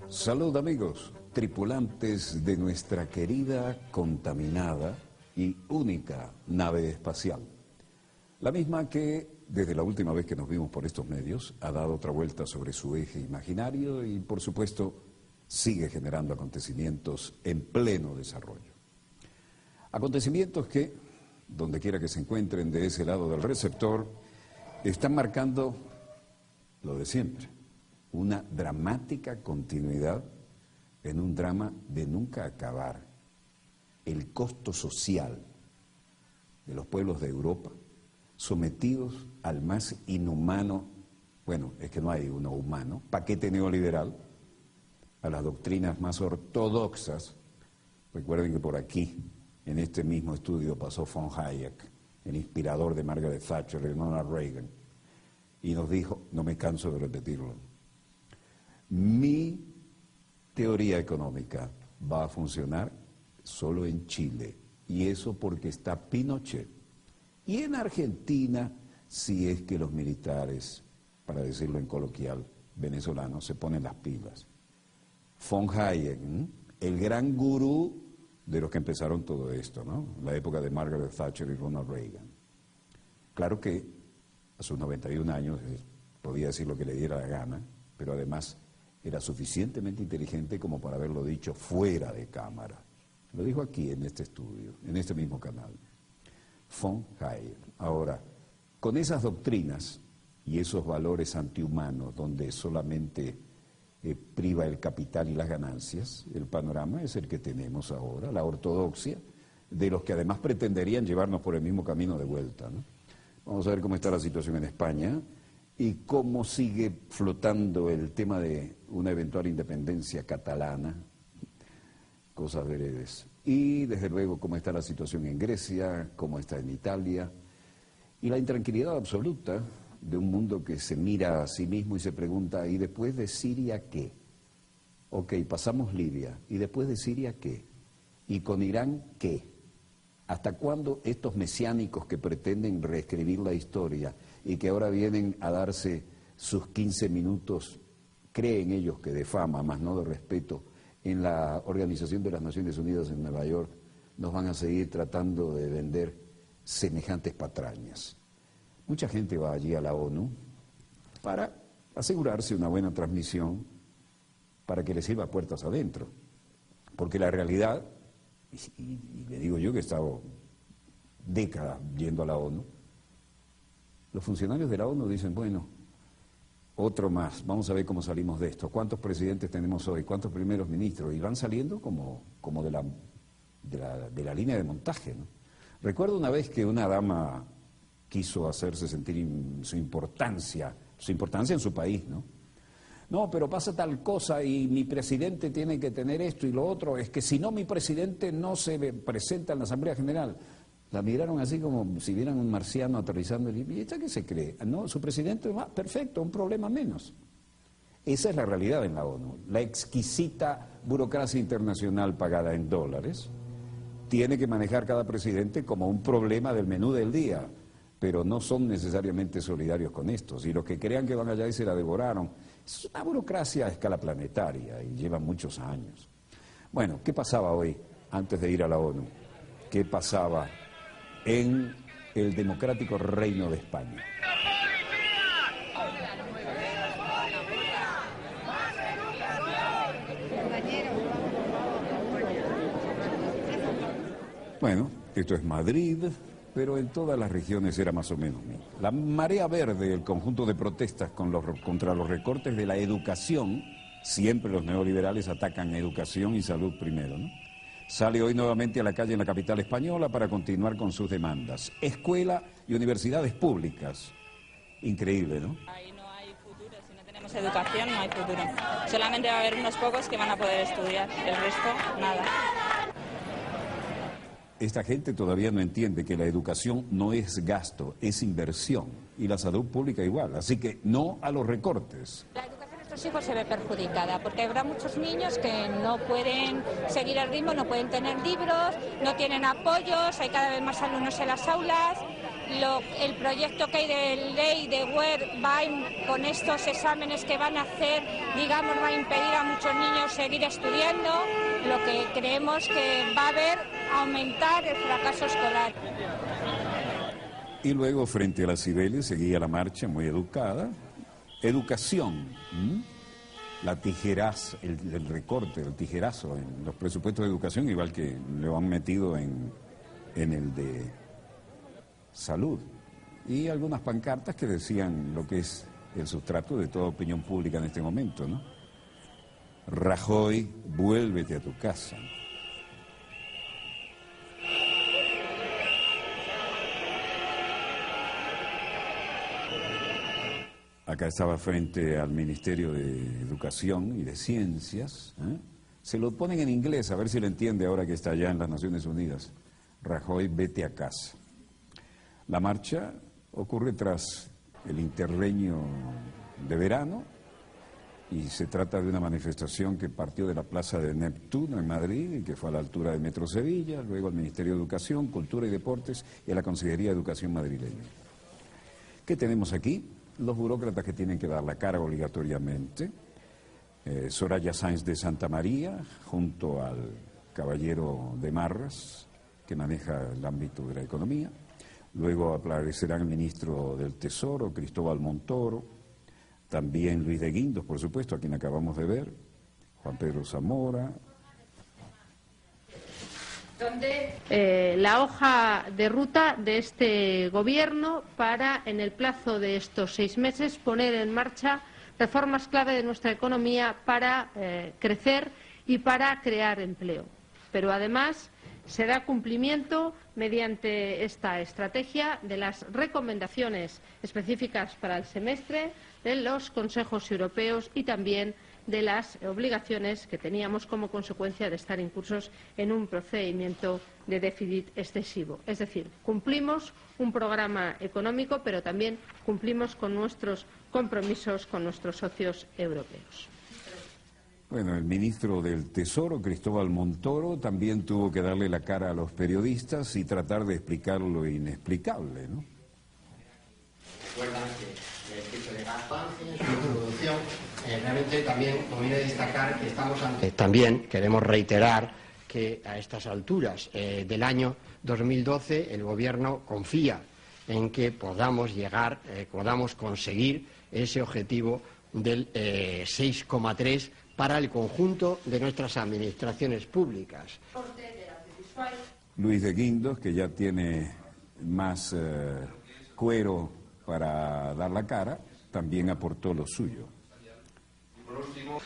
Salud amigos, tripulantes de nuestra querida, contaminada y única nave espacial. La misma que, desde la última vez que nos vimos por estos medios, ha dado otra vuelta sobre su eje imaginario y, por supuesto, sigue generando acontecimientos en pleno desarrollo. Acontecimientos que, donde quiera que se encuentren de ese lado del receptor, están marcando lo de siempre. Una dramática continuidad en un drama de nunca acabar. El costo social de los pueblos de Europa sometidos al más inhumano, bueno, es que no hay uno humano, paquete neoliberal, a las doctrinas más ortodoxas. Recuerden que por aquí, en este mismo estudio, pasó von Hayek, el inspirador de Margaret Thatcher y Ronald Reagan, y nos dijo, no me canso de repetirlo, mi teoría económica va a funcionar solo en Chile, y eso porque está Pinochet. Y en Argentina, si es que los militares, para decirlo en coloquial venezolano, se ponen las pilas. Von Hayek, el gran gurú de los que empezaron todo esto, ¿no? La época de Margaret Thatcher y Ronald Reagan. Claro que a sus 91 años podía decir lo que le diera la gana, pero además era suficientemente inteligente como para haberlo dicho fuera de cámara. Lo dijo aquí en este estudio, en este mismo canal. Von Hayek. Ahora, con esas doctrinas y esos valores antihumanos donde solamente priva el capital y las ganancias, el panorama es el que tenemos ahora, la ortodoxia, de los que además pretenderían llevarnos por el mismo camino de vuelta, ¿no? Vamos a ver cómo está la situación en España y cómo sigue flotando el tema de una eventual independencia catalana, cosas veredes. Y desde luego cómo está la situación en Grecia, cómo está en Italia, y la intranquilidad absoluta de un mundo que se mira a sí mismo y se pregunta, ¿y después de Siria qué? Ok, pasamos Libia, ¿y después de Siria qué? ¿Y con Irán qué? ¿Hasta cuándo estos mesiánicos que pretenden reescribir la historia y que ahora vienen a darse sus 15 minutos, creen ellos que de fama, más no de respeto, en la Organización de las Naciones Unidas en Nueva York, nos van a seguir tratando de vender semejantes patrañas? Mucha gente va allí a la ONU para asegurarse una buena transmisión, para que le sirva puertas adentro. Porque la realidad, y le digo yo que he estado décadas yendo a la ONU, los funcionarios de la ONU dicen, bueno, otro más, vamos a ver cómo salimos de esto. ¿Cuántos presidentes tenemos hoy? ¿Cuántos primeros ministros? Y van saliendo como de la línea de montaje, ¿no? Recuerdo una vez que una dama quiso hacerse sentir su importancia en su país, ¿no? No, pero pasa tal cosa y mi presidente tiene que tener esto y lo otro, es que si no mi presidente no se presenta en la Asamblea General. La miraron así como si vieran un marciano aterrizando y ¿esta qué se cree? No, su presidente va, perfecto, un problema menos. Esa es la realidad en la ONU. La exquisita burocracia internacional pagada en dólares tiene que manejar cada presidente como un problema del menú del día, pero no son necesariamente solidarios con estos. Y los que crean que van allá y se la devoraron, es una burocracia a escala planetaria y lleva muchos años. Bueno, ¿qué pasaba hoy antes de ir a la ONU? ¿Qué pasaba en el democrático Reino de España? Bueno, esto es Madrid, pero en todas las regiones era más o menos mismo. La marea verde, el conjunto de protestas contra los recortes de la educación, siempre los neoliberales atacan educación y salud primero, ¿no? Sale hoy nuevamente a la calle en la capital española para continuar con sus demandas. Escuela y universidades públicas. Increíble, ¿no? Ahí no hay futuro, si no tenemos educación no hay futuro. Solamente va a haber unos pocos que van a poder estudiar, el resto nada. esta gente todavía no entiende que la educación no es gasto, es inversión. Y la salud pública igual. Así que no a los recortes. La educación de nuestros hijos se ve perjudicada porque habrá muchos niños que no pueden seguir el ritmo, no pueden tener libros, no tienen apoyos, hay cada vez más alumnos en las aulas. El proyecto que hay de ley de WER con estos exámenes que van a hacer, digamos, va a impedir a muchos niños seguir estudiando, lo que creemos que va a aumentar el fracaso escolar. Y luego, frente a las Cibeles, seguía la marcha muy educada. Educación, la tijeraza, el recorte, el tijerazo en los presupuestos de educación, igual que lo han metido en el de salud. Y algunas pancartas que decían lo que es el sustrato de toda opinión pública en este momento, ¿no? Rajoy, vuélvete a tu casa. Acá estaba frente al Ministerio de Educación y de Ciencias. Se lo ponen en inglés, a ver si lo entiende ahora que está allá en las Naciones Unidas. Rajoy, vete a casa. La marcha ocurre tras el interregno de verano y se trata de una manifestación que partió de la Plaza de Neptuno en Madrid y que fue a la altura de Metro Sevilla, luego al Ministerio de Educación, Cultura y Deportes y a la Consejería de Educación madrileña. ¿Qué tenemos aquí? Los burócratas que tienen que dar la cara obligatoriamente. Soraya Sáenz de Santa María, junto al caballero de Marras, que maneja el ámbito de la economía. Luego aparecerán el ministro del Tesoro, Cristóbal Montoro, también Luis de Guindos, por supuesto, a quien acabamos de ver, Juan Pedro Zamora. La hoja de ruta de este Gobierno para, en el plazo de estos 6 meses, poner en marcha reformas clave de nuestra economía para crecer y para crear empleo. Pero, además, se da cumplimiento mediante esta estrategia de las recomendaciones específicas para el semestre de los consejos europeos y también de las obligaciones que teníamos como consecuencia de estar incursos en un procedimiento de déficit excesivo. Es decir, cumplimos un programa económico, pero también cumplimos con nuestros compromisos con nuestros socios europeos. Bueno, el ministro del Tesoro, Cristóbal Montoro, también tuvo que darle la cara a los periodistas y tratar de explicar lo inexplicable, ¿no? Recuerdan que el techo de gasto en su introducción, realmente también conviene destacar que estamos ante... También queremos reiterar que a estas alturas del año 2012 el Gobierno confía en que podamos llegar, podamos conseguir ese objetivo del 6,3 para el conjunto de nuestras administraciones públicas. Luis de Guindos, que ya tiene más cuero para dar la cara, también aportó lo suyo.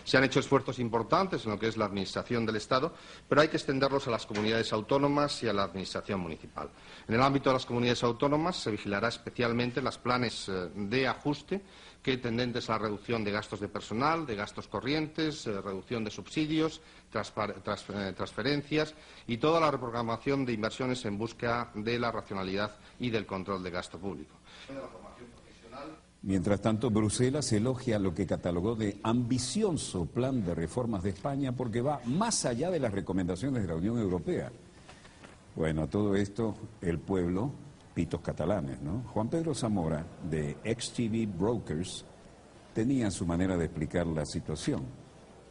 Se han hecho esfuerzos importantes en lo que es la administración del Estado, pero hay que extenderlos a las comunidades autónomas y a la administración municipal. En el ámbito de las comunidades autónomas se vigilará especialmente los planes de ajuste que tendentes a la reducción de gastos de personal, de gastos corrientes, reducción de subsidios, transferencias y toda la reprogramación de inversiones en busca de la racionalidad y del control de gasto público. Mientras tanto, Bruselas elogia lo que catalogó de ambicioso plan de reformas de España porque va más allá de las recomendaciones de la Unión Europea. Bueno, todo esto, el pueblo, pitos catalanes, ¿no? Juan Pedro Zamora, de XTV Brokers, tenía su manera de explicar la situación.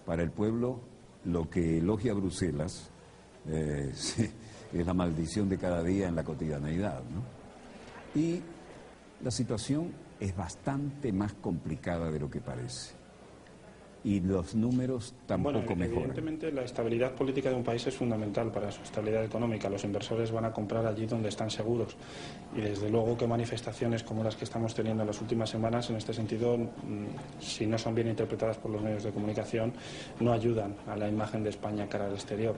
Para el pueblo, lo que elogia Bruselas es la maldición de cada día en la cotidianeidad, ¿no? Y la situación es bastante más complicada de lo que parece. Y los números tampoco mejoran. Evidentemente la estabilidad política de un país es fundamental para su estabilidad económica. Los inversores van a comprar allí donde están seguros. Y desde luego que manifestaciones como las que estamos teniendo en las últimas semanas, en este sentido, si no son bien interpretadas por los medios de comunicación, no ayudan a la imagen de España cara al exterior.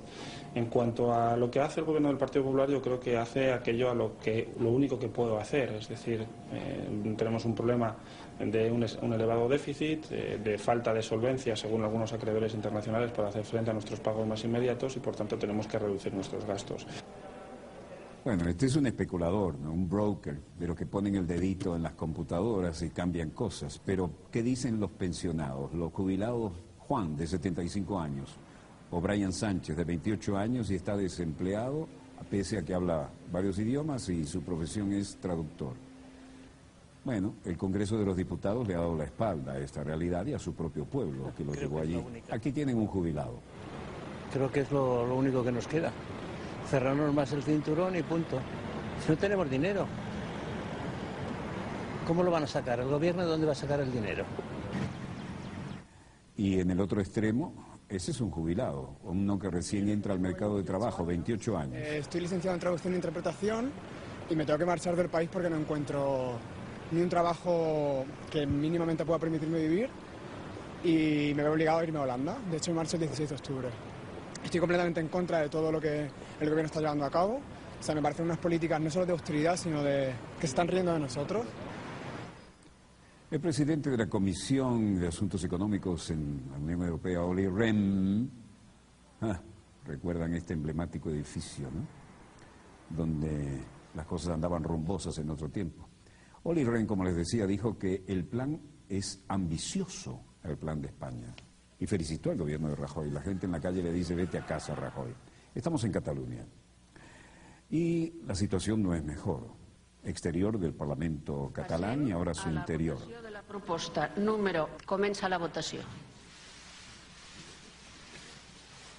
En cuanto a lo que hace el Gobierno del Partido Popular, yo creo que hace aquello a lo único que puedo hacer. Es decir, tenemos un problema de un elevado déficit, de falta de solvencia según algunos acreedores internacionales para hacer frente a nuestros pagos más inmediatos y por tanto tenemos que reducir nuestros gastos. Bueno, este es un especulador, ¿no? Un broker, de los que ponen el dedito en las computadoras y cambian cosas. Pero, ¿qué dicen los pensionados? Los jubilados, Juan, de 75 años, o Brian Sánchez, de 28 años y está desempleado, pese a que habla varios idiomas y su profesión es traductor. Bueno, el Congreso de los Diputados le ha dado la espalda a esta realidad y a su propio pueblo, que lo llevó allí. Aquí tienen un jubilado. Creo que es lo único que nos queda. Cerrarnos más el cinturón y punto. Si no tenemos dinero, ¿cómo lo van a sacar? ¿El gobierno de dónde va a sacar el dinero? Y en el otro extremo, ese es un jubilado, uno que recién entra al mercado de trabajo, 28 años. Estoy licenciado en traducción e interpretación y me tengo que marchar del país porque no encuentro ni un trabajo que mínimamente pueda permitirme vivir y me veo obligado a irme a Holanda. De hecho, me marcho el 16 de octubre. Estoy completamente en contra de todo lo que el gobierno está llevando a cabo. O sea, me parecen unas políticas no solo de austeridad, sino de que se están riendo de nosotros. El presidente de la Comisión de Asuntos Económicos en la Unión Europea, Olli Rehn, recuerdan este emblemático edificio, ¿no? Donde las cosas andaban rumbosas en otro tiempo. Olli Rehn, como les decía, dijo que el plan es ambicioso, el plan de España. Y felicitó al gobierno de Rajoy. La gente en la calle le dice, vete a casa, Rajoy. Estamos en Cataluña. Y la situación no es mejor. Exterior del Parlamento catalán y ahora su interior. De la proposta número... Comença la votació.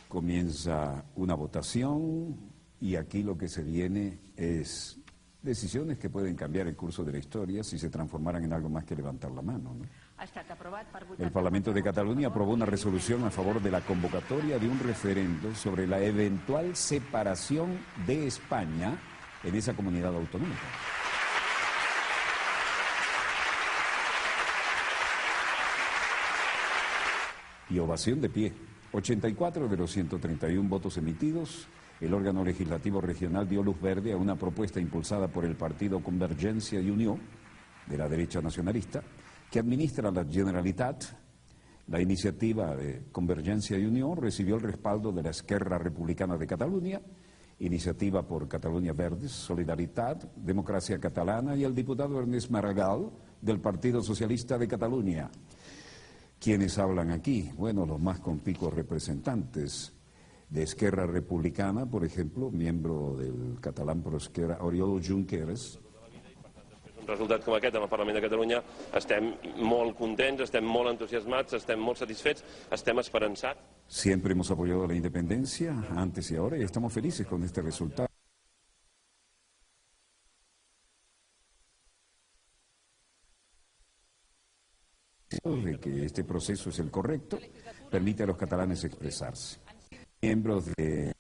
Comienza una votación y aquí lo que se viene es decisiones que pueden cambiar el curso de la historia si se transformaran en algo más que levantar la mano, ¿no? El Parlamento de Cataluña aprobó una resolución a favor de la convocatoria de un referendo sobre la eventual separación de España en esa comunidad autonómica. Y ovación de pie. 84 de los 131 votos emitidos, el órgano legislativo regional dio luz verde a una propuesta impulsada por el partido Convergencia i Unió, de la derecha nacionalista, que administra la Generalitat. La iniciativa de Convergencia i Unió recibió el respaldo de la Esquerra Republicana de Cataluña, Iniciativa por Catalunya Verdes, Solidaritat, Democracia Catalana y el diputado Ernest Maragall del Partido Socialista de Cataluña. ¿Quiénes hablan aquí? Bueno, los más conspicuos representantes de Esquerra Republicana, por ejemplo, miembro del catalán Pro Esquerra, Oriol Junqueras. Un resultat com aquest en el Parlament de Catalunya estem molt contents, estem molt entusiasmats, estem molt satisfets, estem esperançats. Siempre hemos apoyado la independencia, antes y ahora, y estamos felices con este resultado. De que este proceso es el correcto, permite a los catalanes expresarse. Miembros de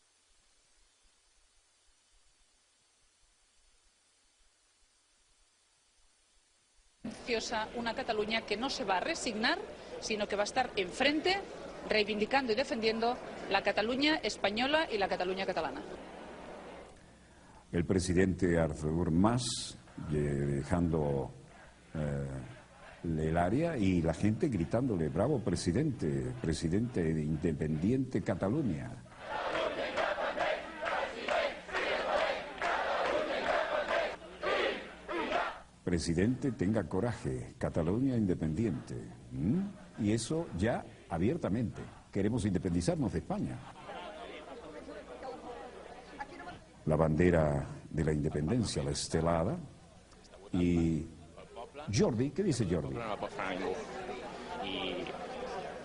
una Cataluña que no se va a resignar, sino que va a estar enfrente, reivindicando y defendiendo la Cataluña española y la Cataluña catalana. El presidente Artur Mas dejando el área y la gente gritándole, bravo presidente, presidente de Independiente Cataluña. Presidente, tenga coraje, Cataluña independiente. Y eso ya abiertamente. Queremos independizarnos de España. La bandera de la independencia, la estelada. Y Jordi, què dice Jordi? No pot frenar ningú. I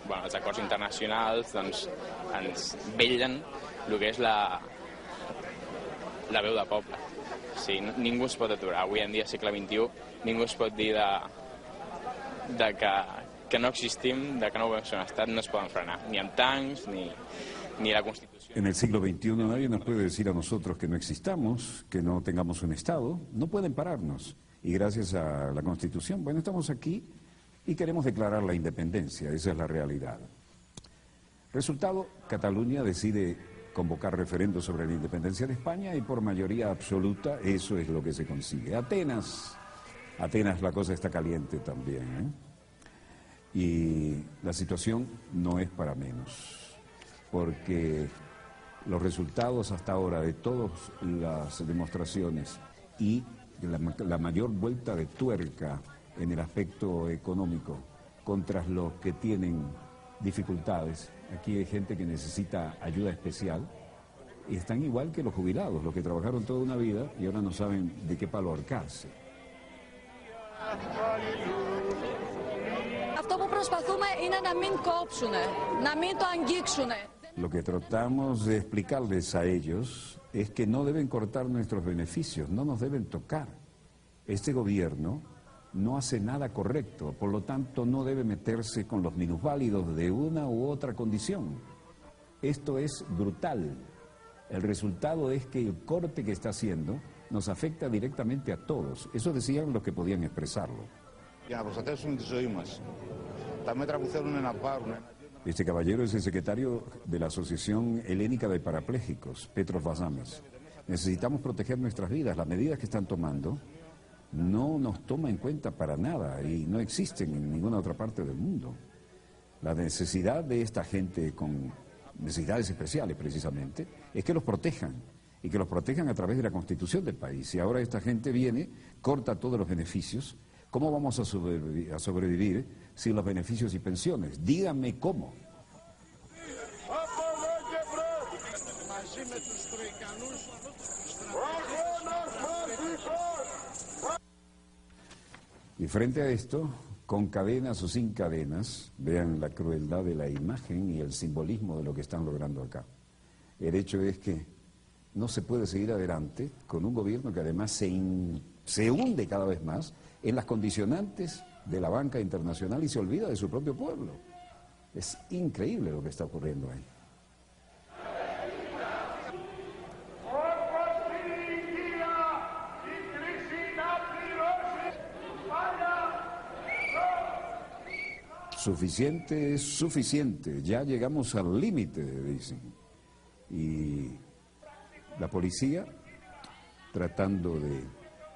bueno, els acords internacionals doncs, ens vetllen el que és la veu del poble. Sí, ningú es pot aturar. Avui en dia, segle XXI, ningú es pot dir que no existim, de que no volem ser un estat, no es poden frenar. Ni amb tancs, ni la Constitució. En el siglo XXI nadie nos puede decir a nosotros que no existamos, que no tengamos un Estado. No pueden pararnos. Y gracias a la Constitución, bueno, estamos aquí y queremos declarar la independencia. Esa es la realidad. Resultado, Cataluña decide convocar referendo sobre la independencia de España y por mayoría absoluta eso es lo que se consigue. Atenas la cosa está caliente también, ¿eh? Y la situación no es para menos, porque Los resultados hasta ahora de todas las demostraciones y la mayor vuelta de tuerca en el aspecto económico contra los que tienen dificultades. Aquí hay gente que necesita ayuda especial y están igual que los jubilados, los que trabajaron toda una vida y ahora no saben de qué palo ahorcarse. Lo que tratamos de explicarles a ellos es que no deben cortar nuestros beneficios, no nos deben tocar. Este gobierno no hace nada correcto, por lo tanto no debe meterse con los minusválidos de una u otra condición. Esto es brutal. El resultado es que el corte que está haciendo nos afecta directamente a todos. Eso decían los que podían expresarlo. Este caballero es el secretario de la Asociación Helénica de Parapléjicos, Petros Vazamis. Necesitamos proteger nuestras vidas. Las medidas que están tomando no nos toma en cuenta para nada y no existen en ninguna otra parte del mundo. La necesidad de esta gente con necesidades especiales, precisamente, es que los protejan y que los protejan a través de la Constitución del país. Y ahora esta gente viene, corta todos los beneficios. ¿Cómo vamos a sobrevivir sin los beneficios y pensiones? Díganme cómo. Y frente a esto, con cadenas o sin cadenas, vean la crueldad de la imagen y el simbolismo de lo que están logrando acá. El hecho es que no se puede seguir adelante con un gobierno que además se hunde cada vez más en las condicionantes de la banca internacional y se olvida de su propio pueblo. Es increíble lo que está ocurriendo ahí. Suficiente es suficiente, ya llegamos al límite, dicen. Y la policía tratando de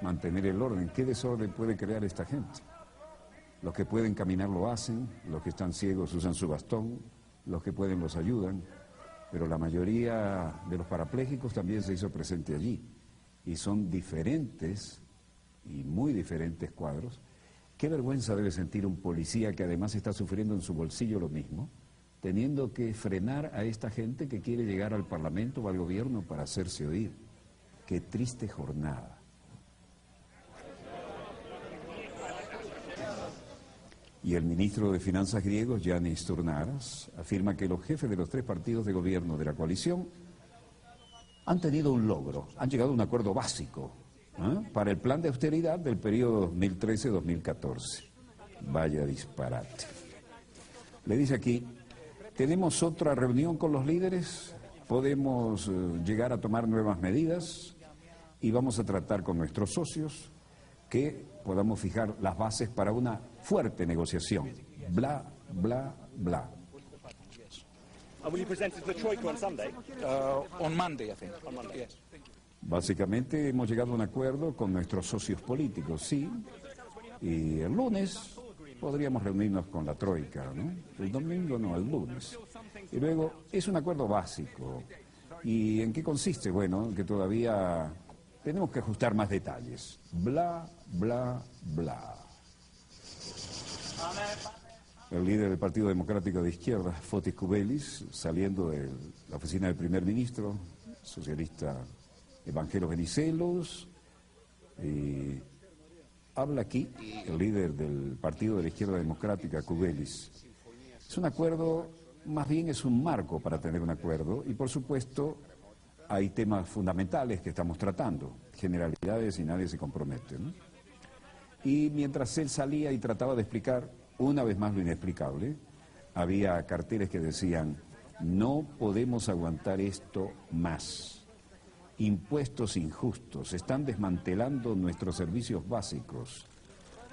mantener el orden. ¿Qué desorden puede crear esta gente? Los que pueden caminar lo hacen, los que están ciegos usan su bastón, los que pueden los ayudan, pero la mayoría de los parapléjicos también se hizo presente allí. Y son diferentes y muy diferentes cuadros. Qué vergüenza debe sentir un policía que además está sufriendo en su bolsillo lo mismo, teniendo que frenar a esta gente que quiere llegar al Parlamento o al gobierno para hacerse oír. Qué triste jornada. Y el ministro de Finanzas griego, Yannis Stournaras, afirma que los jefes de los tres partidos de gobierno de la coalición han tenido un logro, han llegado a un acuerdo básico para el plan de austeridad del periodo 2013-2014. Vaya disparate. Le dice aquí, tenemos otra reunión con los líderes, podemos llegar a tomar nuevas medidas y vamos a tratar con nuestros socios que podamos fijar las bases para una fuerte negociación. Bla, bla, bla. And will you present it to the Troika on Sunday? On Monday, I think. On Monday, yes. Básicamente hemos llegado a un acuerdo con nuestros socios políticos, sí, y el lunes podríamos reunirnos con la Troika, ¿no? El domingo no, el lunes. Y luego es un acuerdo básico. ¿Y en qué consiste? Bueno, que todavía tenemos que ajustar más detalles. Bla, bla, bla. El líder del Partido Democrático de Izquierda, Fotis Kubelis, saliendo de la oficina del primer ministro, socialista Evangelos Venizelos, y habla aquí el líder del Partido de la Izquierda Democrática, Kubelis. Es un acuerdo, más bien es un marco para tener un acuerdo, y por supuesto hay temas fundamentales que estamos tratando, generalidades y nadie se compromete, ¿no? Y mientras él salía y trataba de explicar una vez más lo inexplicable, había carteles que decían, no podemos aguantar esto más. Impuestos injustos, están desmantelando nuestros servicios básicos.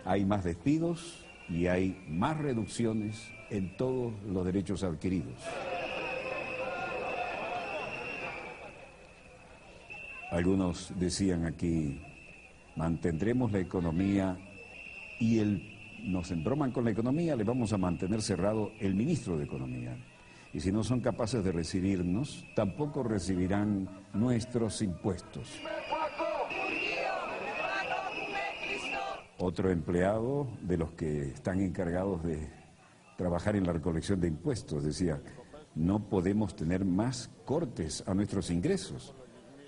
Hay más despidos y hay más reducciones en todos los derechos adquiridos. Algunos decían aquí, mantendremos la economía y nos embroman con la economía, le vamos a mantener cerrado el ministro de Economía. Y si no son capaces de recibirnos, tampoco recibirán nuestros impuestos. Otro empleado de los que están encargados de trabajar en la recolección de impuestos decía, no podemos tener más cortes a nuestros ingresos.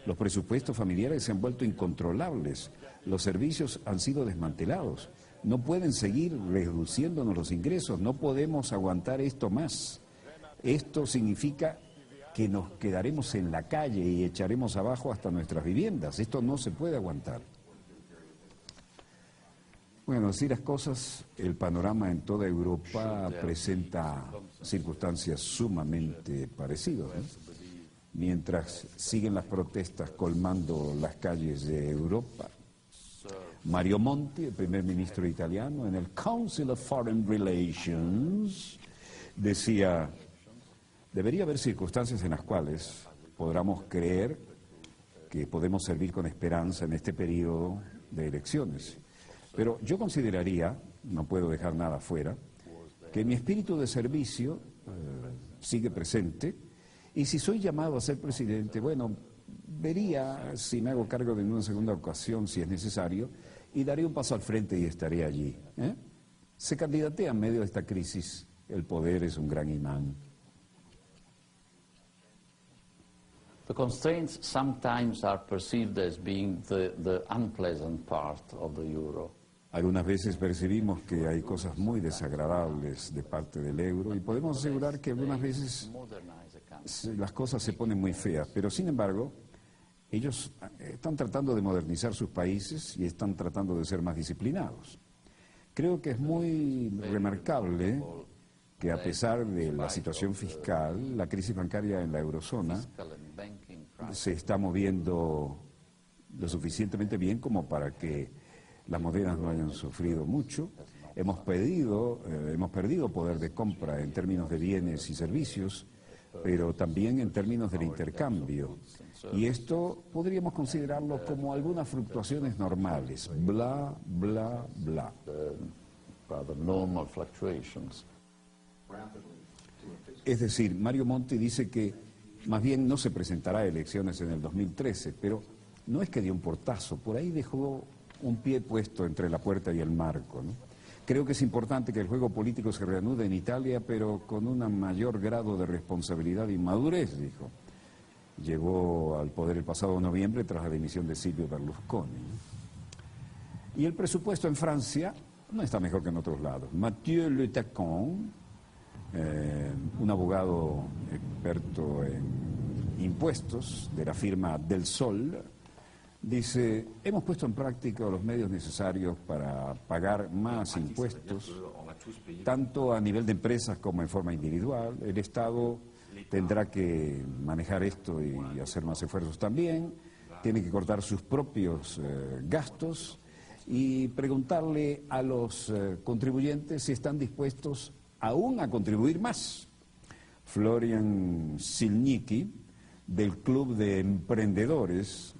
Los presupuestos familiares se han vuelto incontrolables, los servicios han sido desmantelados. No pueden seguir reduciéndonos los ingresos, no podemos aguantar esto más. Esto significa que nos quedaremos en la calle y echaremos abajo hasta nuestras viviendas. Esto no se puede aguantar. Bueno, así las cosas, el panorama en toda Europa presenta circunstancias sumamente parecidas, ¿eh? Mientras siguen las protestas colmando las calles de Europa, Mario Monti, el primer ministro italiano, en el Council of Foreign Relations, decía, debería haber circunstancias en las cuales podamos creer que podemos servir con esperanza en este periodo de elecciones. Pero yo consideraría, no puedo dejar nada fuera, que mi espíritu de servicio sigue presente y si soy llamado a ser presidente, bueno, vería si me hago cargo de una segunda ocasión si es necesario y daré un paso al frente y estaré allí. Se candidatea en medio de esta crisis, el poder es un gran imán. The constraints sometimes are perceived as being the unpleasant part of the euro. Algunas veces percibimos que hay cosas muy desagradables de parte del euro y podemos asegurar que algunas veces las cosas se ponen muy feas, pero sin embargo ellos están tratando de modernizar sus países y están tratando de ser más disciplinados. Creo que es muy remarcable que a pesar de la situación fiscal, la crisis bancaria en la eurozona se está moviendo lo suficientemente bien como para que las monedas no hayan sufrido mucho. Hemos perdido poder de compra en términos de bienes y servicios, pero también en términos del intercambio. Y esto podríamos considerarlo como algunas fluctuaciones normales, bla, bla, bla. Es decir, Mario Monti dice que más bien no se presentará a elecciones en el 2013, pero no es que dio un portazo, por ahí dejó un pie puesto entre la puerta y el marco, ¿no? Creo que es importante que el juego político se reanude en Italia, pero con un mayor grado de responsabilidad y madurez, dijo. Llegó al poder el pasado noviembre tras la dimisión de Silvio Berlusconi, ¿no? Y el presupuesto en Francia no está mejor que en otros lados. Mathieu Le Tacon, un abogado experto en impuestos de la firma Del Sol, dice, hemos puesto en práctica los medios necesarios para pagar más impuestos, tanto a nivel de empresas como en forma individual. El Estado tendrá que manejar esto y hacer más esfuerzos también, tiene que cortar sus propios gastos y preguntarle a los contribuyentes si están dispuestos aún a contribuir más. Florian Silnicki, del Club de Emprendedores,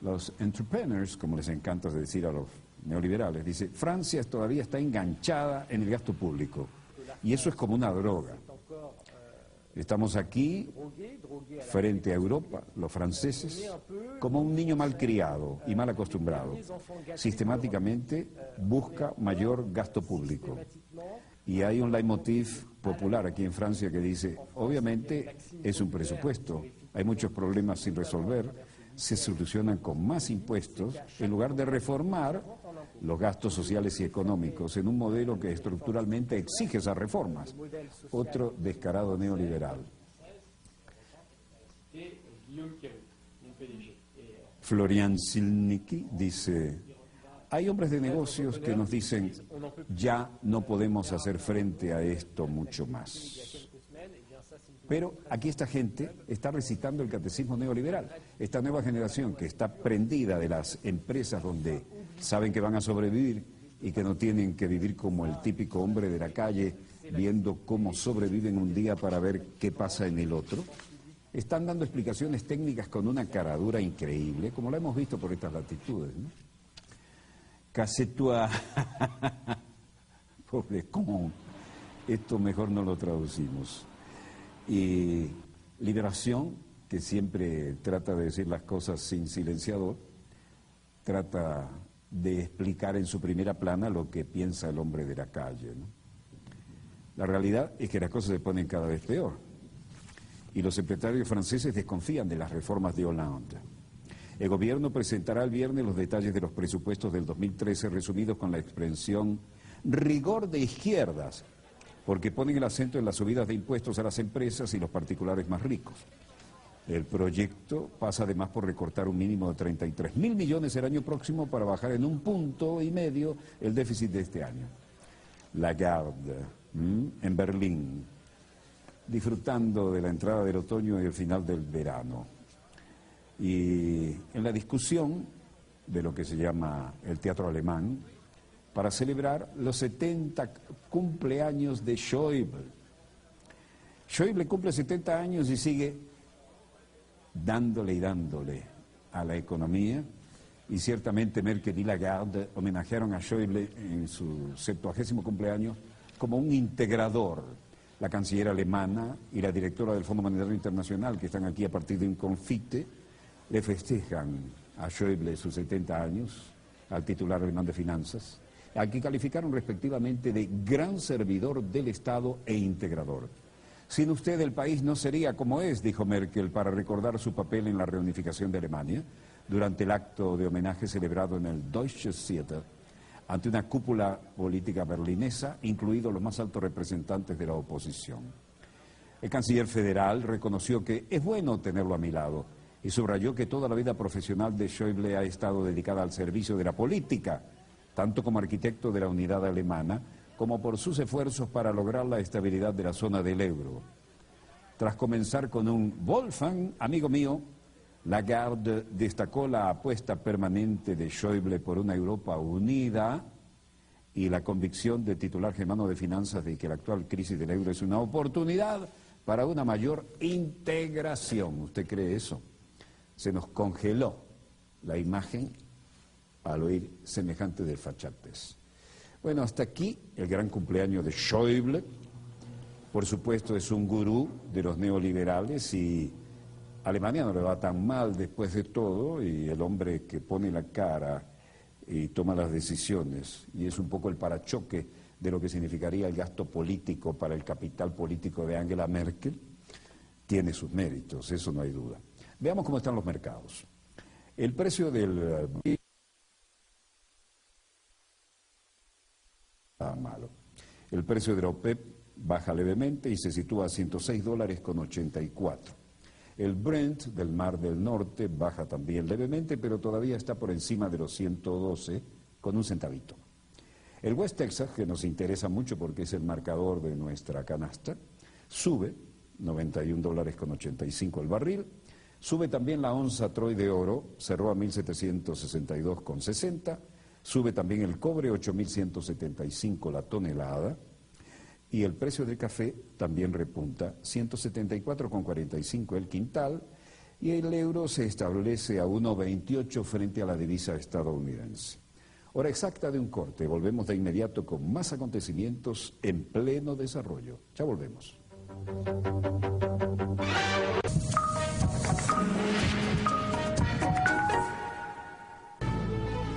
los entrepreneurs, como les encanta decir a los neoliberales, dice, Francia todavía está enganchada en el gasto público y eso es como una droga. Estamos aquí, frente a Europa, los franceses, como un niño malcriado y mal acostumbrado. Sistemáticamente busca mayor gasto público. Y hay un leitmotiv popular aquí en Francia que dice, obviamente es un presupuesto, hay muchos problemas sin resolver, se solucionan con más impuestos en lugar de reformar los gastos sociales y económicos en un modelo que estructuralmente exige esas reformas. Otro descarado neoliberal. Florian Silnicki dice, hay hombres de negocios que nos dicen, ya no podemos hacer frente a esto mucho más. Pero aquí esta gente está recitando el catecismo neoliberal. Esta nueva generación que está prendida de las empresas donde saben que van a sobrevivir y que no tienen que vivir como el típico hombre de la calle viendo cómo sobreviven un día para ver qué pasa en el otro. Están dando explicaciones técnicas con una caradura increíble, como la hemos visto por estas latitudes, ¿no? Casse-toi, pobre con. Esto mejor no lo traducimos. Y Liberación, que siempre trata de decir las cosas sin silenciador, trata de explicar en su primera plana lo que piensa el hombre de la calle, ¿no? La realidad es que las cosas se ponen cada vez peor y los empresarios franceses desconfían de las reformas de Hollande. El gobierno presentará el viernes los detalles de los presupuestos del 2013 resumidos con la expresión rigor de izquierdas, porque ponen el acento en las subidas de impuestos a las empresas y los particulares más ricos. El proyecto pasa además por recortar un mínimo de 33.000 millones el año próximo para bajar en 1,5 puntos el déficit de este año. Lagarde, en Berlín, disfrutando de la entrada del otoño y el final del verano. Y en la discusión de lo que se llama el teatro alemán, para celebrar los 70 cumpleaños de Schäuble. Schäuble cumple 70 años y sigue dándole y dándole a la economía, y ciertamente Merkel y Lagarde homenajearon a Schäuble en su 70º cumpleaños como un integrador. La canciller alemana y la directora del Fondo Monetario Internacional, que están aquí a partir de un confite, le festejan a Schäuble sus 70 años, al titular alemán de Finanzas, al que calificaron respectivamente de gran servidor del Estado e integrador. Sin usted el país no sería como es, dijo Merkel, para recordar su papel en la reunificación de Alemania, durante el acto de homenaje celebrado en el Deutsches Theater, ante una cúpula política berlinesa, incluidos los más altos representantes de la oposición. El canciller federal reconoció que es bueno tenerlo a mi lado y subrayó que toda la vida profesional de Schäuble ha estado dedicada al servicio de la política, tanto como arquitecto de la unidad alemana, como por sus esfuerzos para lograr la estabilidad de la zona del euro. Tras comenzar con un Wolfgang, amigo mío, Lagarde destacó la apuesta permanente de Schäuble por una Europa unida y la convicción del titular germano de finanzas de que la actual crisis del euro es una oportunidad para una mayor integración. ¿Usted cree eso? Se nos congeló la imagen al oír semejante desfachates. Bueno, hasta aquí el gran cumpleaños de Schäuble. Por supuesto es un gurú de los neoliberales y Alemania no le va tan mal después de todo, y el hombre que pone la cara y toma las decisiones, y es un poco el parachoque de lo que significaría el gasto político para el capital político de Angela Merkel, tiene sus méritos, eso no hay duda. Veamos cómo están los mercados. El precio del malo. El precio de la OPEP baja levemente y se sitúa a $106.84. El Brent del Mar del Norte baja también levemente, pero todavía está por encima de los 112 con un centavito. El West Texas, que nos interesa mucho porque es el marcador de nuestra canasta, sube $91.85 el barril. Sube también la onza Troy de oro, cerró a 1.762,60. Sube también el cobre, 8.175 la tonelada. Y el precio del café también repunta, 174,45 el quintal, y el euro se establece a 1,28 frente a la divisa estadounidense. Hora exacta de un corte, volvemos de inmediato con más acontecimientos en pleno desarrollo. Ya volvemos.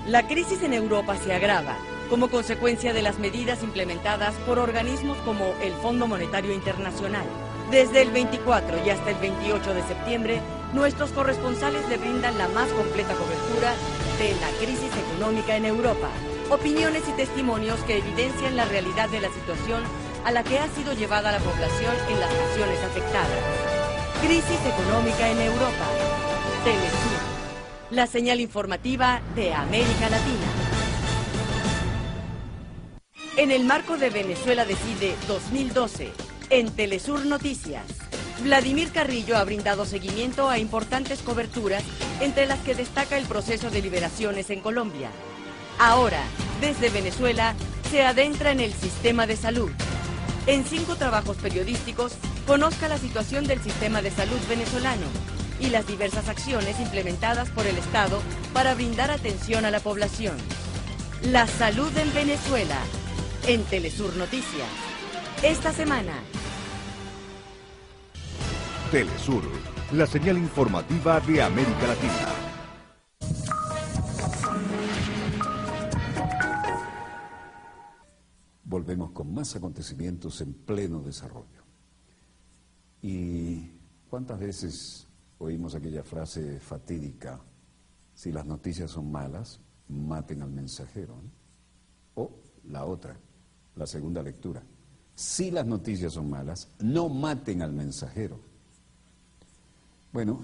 La crisis en Europa se agrava como consecuencia de las medidas implementadas por organismos como el Fondo Monetario Internacional. Desde el 24 y hasta el 28 de septiembre, nuestros corresponsales le brindan la más completa cobertura de la crisis económica en Europa. Opiniones y testimonios que evidencian la realidad de la situación a la que ha sido llevada la población en las naciones afectadas. Crisis económica en Europa. Telesur, la señal informativa de América Latina. En el marco de Venezuela Decide 2012, en Telesur Noticias, Vladimir Carrillo ha brindado seguimiento a importantes coberturas, entre las que destaca el proceso de liberaciones en Colombia. Ahora, desde Venezuela, se adentra en el sistema de salud. En 5 trabajos periodísticos, conozca la situación del sistema de salud venezolano y las diversas acciones implementadas por el Estado para brindar atención a la población. La salud en Venezuela, en Telesur Noticias. Esta semana. Telesur, la señal informativa de América Latina. Volvemos con más acontecimientos en pleno desarrollo. ¿Y cuántas veces oímos aquella frase fatídica: si las noticias son malas, maten al mensajero, ¿no? O la otra, la segunda lectura: si las noticias son malas, no maten al mensajero. Bueno,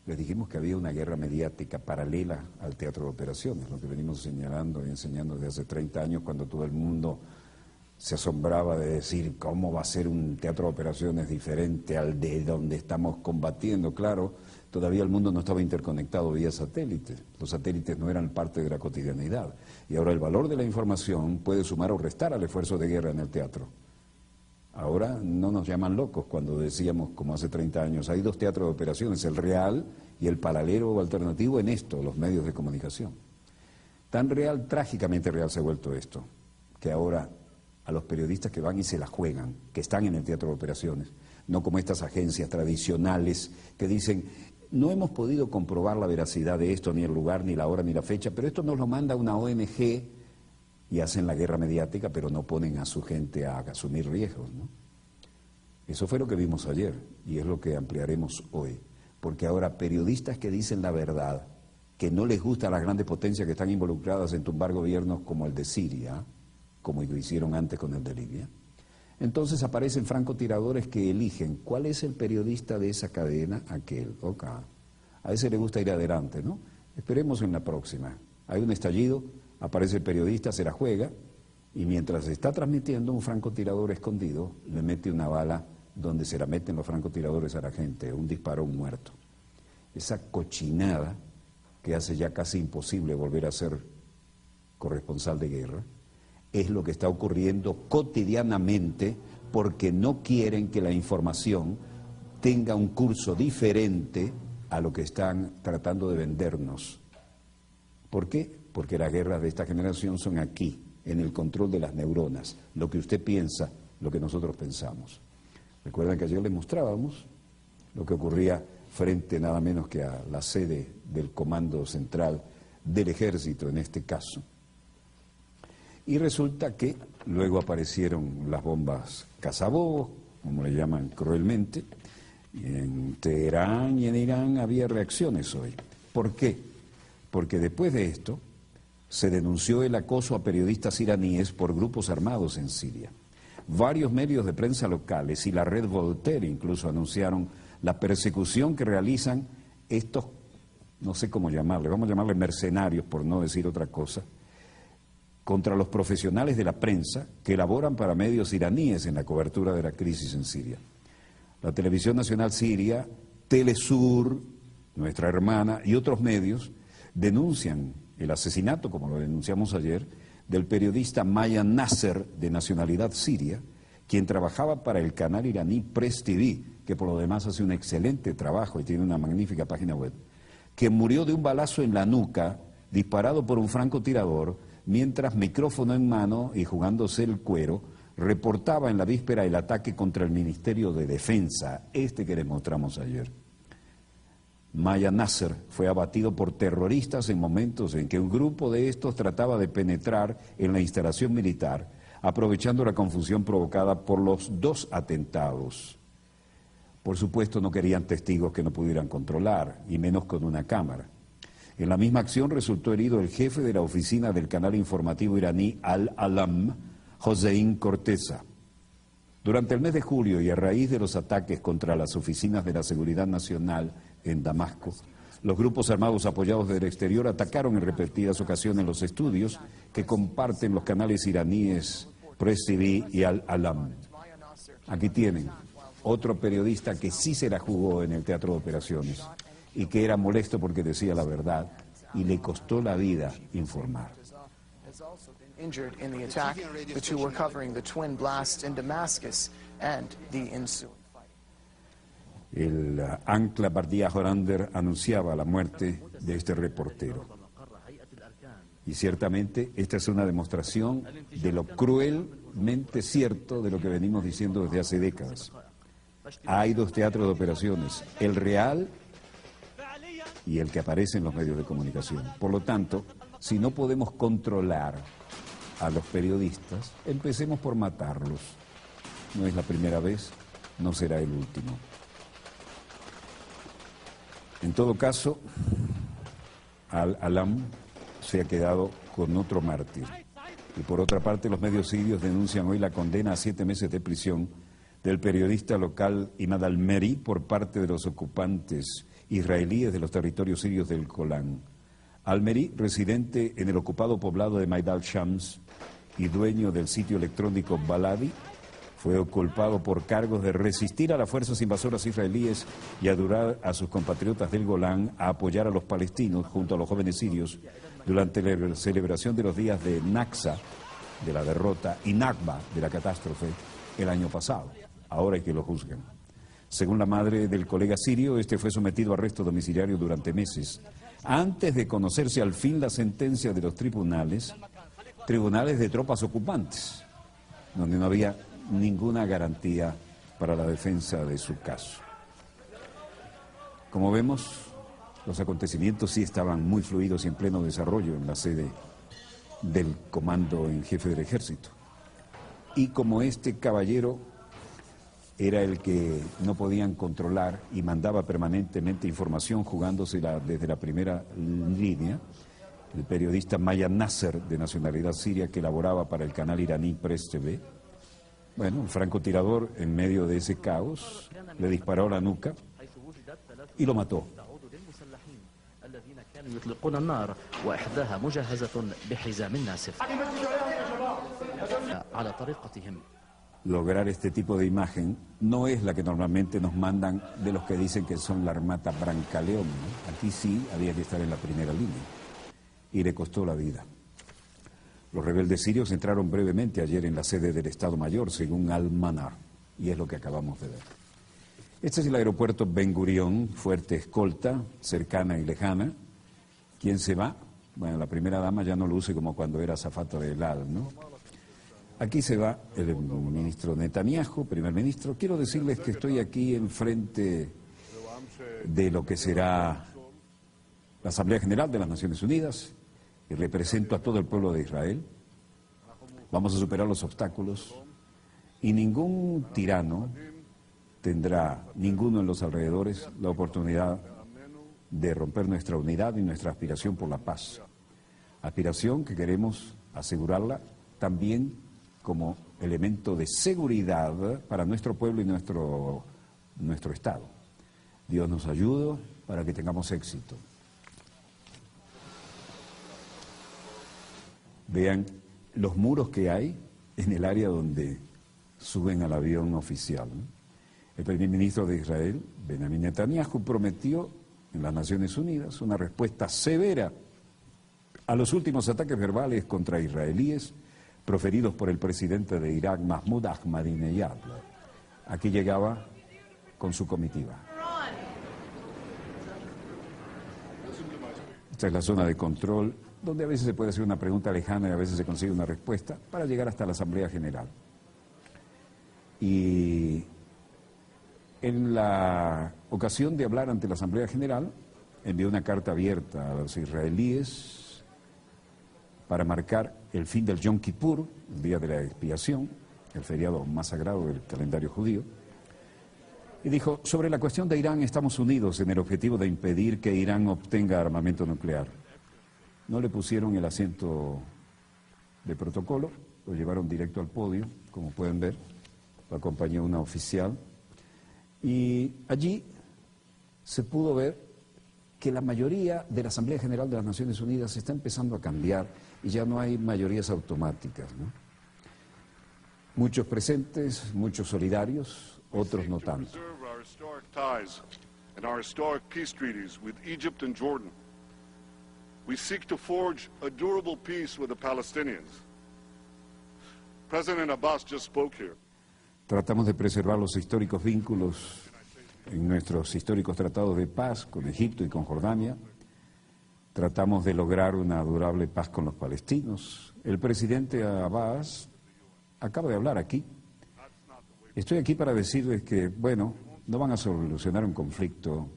les dijimos que había una guerra mediática paralela al teatro de operaciones, lo que venimos señalando y enseñando desde hace 30 años, cuando todo el mundo se asombraba de decir cómo va a ser un teatro de operaciones diferente al de donde estamos combatiendo. Claro, todavía el mundo no estaba interconectado vía satélite, los satélites no eran parte de la cotidianidad, y ahora el valor de la información puede sumar o restar al esfuerzo de guerra en el teatro. Ahora no nos llaman locos cuando decíamos, como hace 30 años, hay dos teatros de operaciones, el real y el paralelo o alternativo en esto, los medios de comunicación. Tan real, trágicamente real se ha vuelto esto, que ahora a los periodistas que van y se la juegan, que están en el teatro de operaciones, no como estas agencias tradicionales que dicen: no hemos podido comprobar la veracidad de esto, ni el lugar, ni la hora, ni la fecha, pero esto nos lo manda una ONG, y hacen la guerra mediática, pero no ponen a su gente a asumir riesgos, ¿no? Eso fue lo que vimos ayer, y es lo que ampliaremos hoy, porque ahora periodistas que dicen la verdad, que no les gusta a las grandes potencias que están involucradas en tumbar gobiernos como el de Siria, como lo hicieron antes con el de Libia, entonces aparecen francotiradores que eligen cuál es el periodista de esa cadena, aquel, ok, a ese le gusta ir adelante, ¿no? Esperemos en la próxima. Hay un estallido, aparece el periodista, se la juega, y mientras se está transmitiendo, un francotirador escondido le mete una bala donde se la meten los francotiradores a la gente, un disparo, un muerto. Esa cochinada que hace ya casi imposible volver a ser corresponsal de guerra, es lo que está ocurriendo cotidianamente, porque no quieren que la información tenga un curso diferente a lo que están tratando de vendernos. ¿Por qué? Porque las guerras de esta generación son aquí, en el control de las neuronas, lo que usted piensa, lo que nosotros pensamos. Recuerdan que ayer les mostrábamos lo que ocurría frente nada menos que a la sede del Comando Central del Ejército en este caso. Y resulta que luego aparecieron las bombas cazabobos, como le llaman cruelmente, y en Teherán y en Irán había reacciones hoy. ¿Por qué? Porque después de esto se denunció el acoso a periodistas iraníes por grupos armados en Siria. Varios medios de prensa locales y la red Voltaire incluso anunciaron la persecución que realizan estos, no sé cómo llamarle, vamos a llamarle mercenarios por no decir otra cosa, contra los profesionales de la prensa que elaboran para medios iraníes en la cobertura de la crisis en Siria. La Televisión Nacional Siria, Telesur, nuestra hermana, y otros medios denuncian el asesinato, como lo denunciamos ayer, del periodista Maya Nasser, de nacionalidad siria, quien trabajaba para el canal iraní Press TV, que por lo demás hace un excelente trabajo y tiene una magnífica página web, que murió de un balazo en la nuca, disparado por un francotirador, mientras, micrófono en mano y jugándose el cuero, reportaba en la víspera el ataque contra el Ministerio de Defensa, que les mostramos ayer. Maya Nasser fue abatido por terroristas en momentos en que un grupo de estos trataba de penetrar en la instalación militar, aprovechando la confusión provocada por los dos atentados. Por supuesto, no querían testigos que no pudieran controlar, y menos con una cámara. En la misma acción resultó herido el jefe de la oficina del canal informativo iraní Al-Alam, Hossein Corteza. Durante el mes de julio y a raíz de los ataques contra las oficinas de la Seguridad Nacional en Damasco, los grupos armados apoyados del exterior atacaron en repetidas ocasiones los estudios que comparten los canales iraníes Press TV y Al-Alam. Aquí tienen otro periodista que sí se la jugó en el teatro de operaciones y que era molesto porque decía la verdad y le costó la vida informar. Injured in the attack, the two were covering the twin blasts in Damascus and the ensuing fight. El ancla Bardia Horander anunciaba la muerte de este reportero. Y ciertamente esta es una demostración de lo cruelmente cierto de lo que venimos diciendo desde hace décadas. Hay dos teatros de operaciones, el real y el que aparece en los medios de comunicación. Por lo tanto, si no podemos controlar a los periodistas, empecemos por matarlos. No es la primera vez, no será el último. En todo caso, Al-Alam se ha quedado con otro mártir. Y por otra parte, los medios sirios denuncian hoy la condena a 7 meses de prisión del periodista local Imad al-Meri por parte de los ocupantes israelíes de los territorios sirios del Golán. Al-Meri, residente en el ocupado poblado de Maidal Shams y dueño del sitio electrónico Baladi, fue culpado por cargos de resistir a las fuerzas invasoras israelíes y ayudar a sus compatriotas del Golán a apoyar a los palestinos junto a los jóvenes sirios durante la celebración de los días de Naksa, de la derrota, y Nakba, de la catástrofe, el año pasado. Ahora hay que lo juzguen. Según la madre del colega sirio, este fue sometido a arresto domiciliario durante meses, antes de conocerse al fin la sentencia de los tribunales de tropas ocupantes, donde no había ninguna garantía para la defensa de su caso. Como vemos, los acontecimientos sí estaban muy fluidos y en pleno desarrollo en la sede del comando en jefe del ejército. Y como este caballero era el que no podían controlar y mandaba permanentemente información jugándosela desde la primera línea, el periodista Maya Nasser, de nacionalidad siria, que laboraba para el canal iraní Press TV, bueno, el francotirador, en medio de ese caos, le disparó a la nuca y lo mató. Lograr este tipo de imagen no es la que normalmente nos mandan de los que dicen que son la Armata Brancaleón, ¿no? Aquí sí había que estar en la primera línea y le costó la vida. Los rebeldes sirios entraron brevemente ayer en la sede del Estado Mayor, según Al-Manar, y es lo que acabamos de ver. Este es el aeropuerto Ben Gurión, fuerte escolta, cercana y lejana. ¿Quién se va? Bueno, la primera dama ya no luce como cuando era azafata de El Al, ¿no? Aquí se va el ministro Netanyahu, primer ministro. Quiero decirles que estoy aquí enfrente de lo que será la Asamblea General de las Naciones Unidas y represento a todo el pueblo de Israel. Vamos a superar los obstáculos y ningún tirano tendrá, ninguno en los alrededores, la oportunidad de romper nuestra unidad y nuestra aspiración por la paz. Aspiración que queremos asegurarla también como elemento de seguridad para nuestro pueblo y nuestro Estado. Dios nos ayude para que tengamos éxito. Vean los muros que hay en el área donde suben al avión oficial, ¿no? El primer ministro de Israel, Benjamin Netanyahu, prometió en las Naciones Unidas una respuesta severa a los últimos ataques verbales contra israelíes proferidos por el presidente de Irak, Mahmoud Ahmadinejad. Aquí llegaba con su comitiva. Esta es la zona de control, donde a veces se puede hacer una pregunta lejana y a veces se consigue una respuesta para llegar hasta la Asamblea General. Y en la ocasión de hablar ante la Asamblea General, envió una carta abierta a los israelíes para marcar el fin del Yom Kippur, el día de la expiación, el feriado más sagrado del calendario judío, y dijo: sobre la cuestión de Irán estamos unidos en el objetivo de impedir que Irán obtenga armamento nuclear. No le pusieron el asiento de protocolo, lo llevaron directo al podio, como pueden ver, lo acompañó una oficial, y allí se pudo ver que la mayoría de la Asamblea General de las Naciones Unidas está empezando a cambiar y ya no hay mayorías automáticas, ¿no? Muchos presentes, muchos solidarios, otros no tanto. We seek to forge a durable peace with the Palestinians. President Abbas just spoke here. Tratamos de preservar los históricos vínculos en nuestros históricos tratados de paz con Egipto y con Jordania. Tratamos de lograr una durable paz con los palestinos. El presidente Abbas acaba de hablar aquí. Estoy aquí para decirles que, bueno, no van a solucionar un conflicto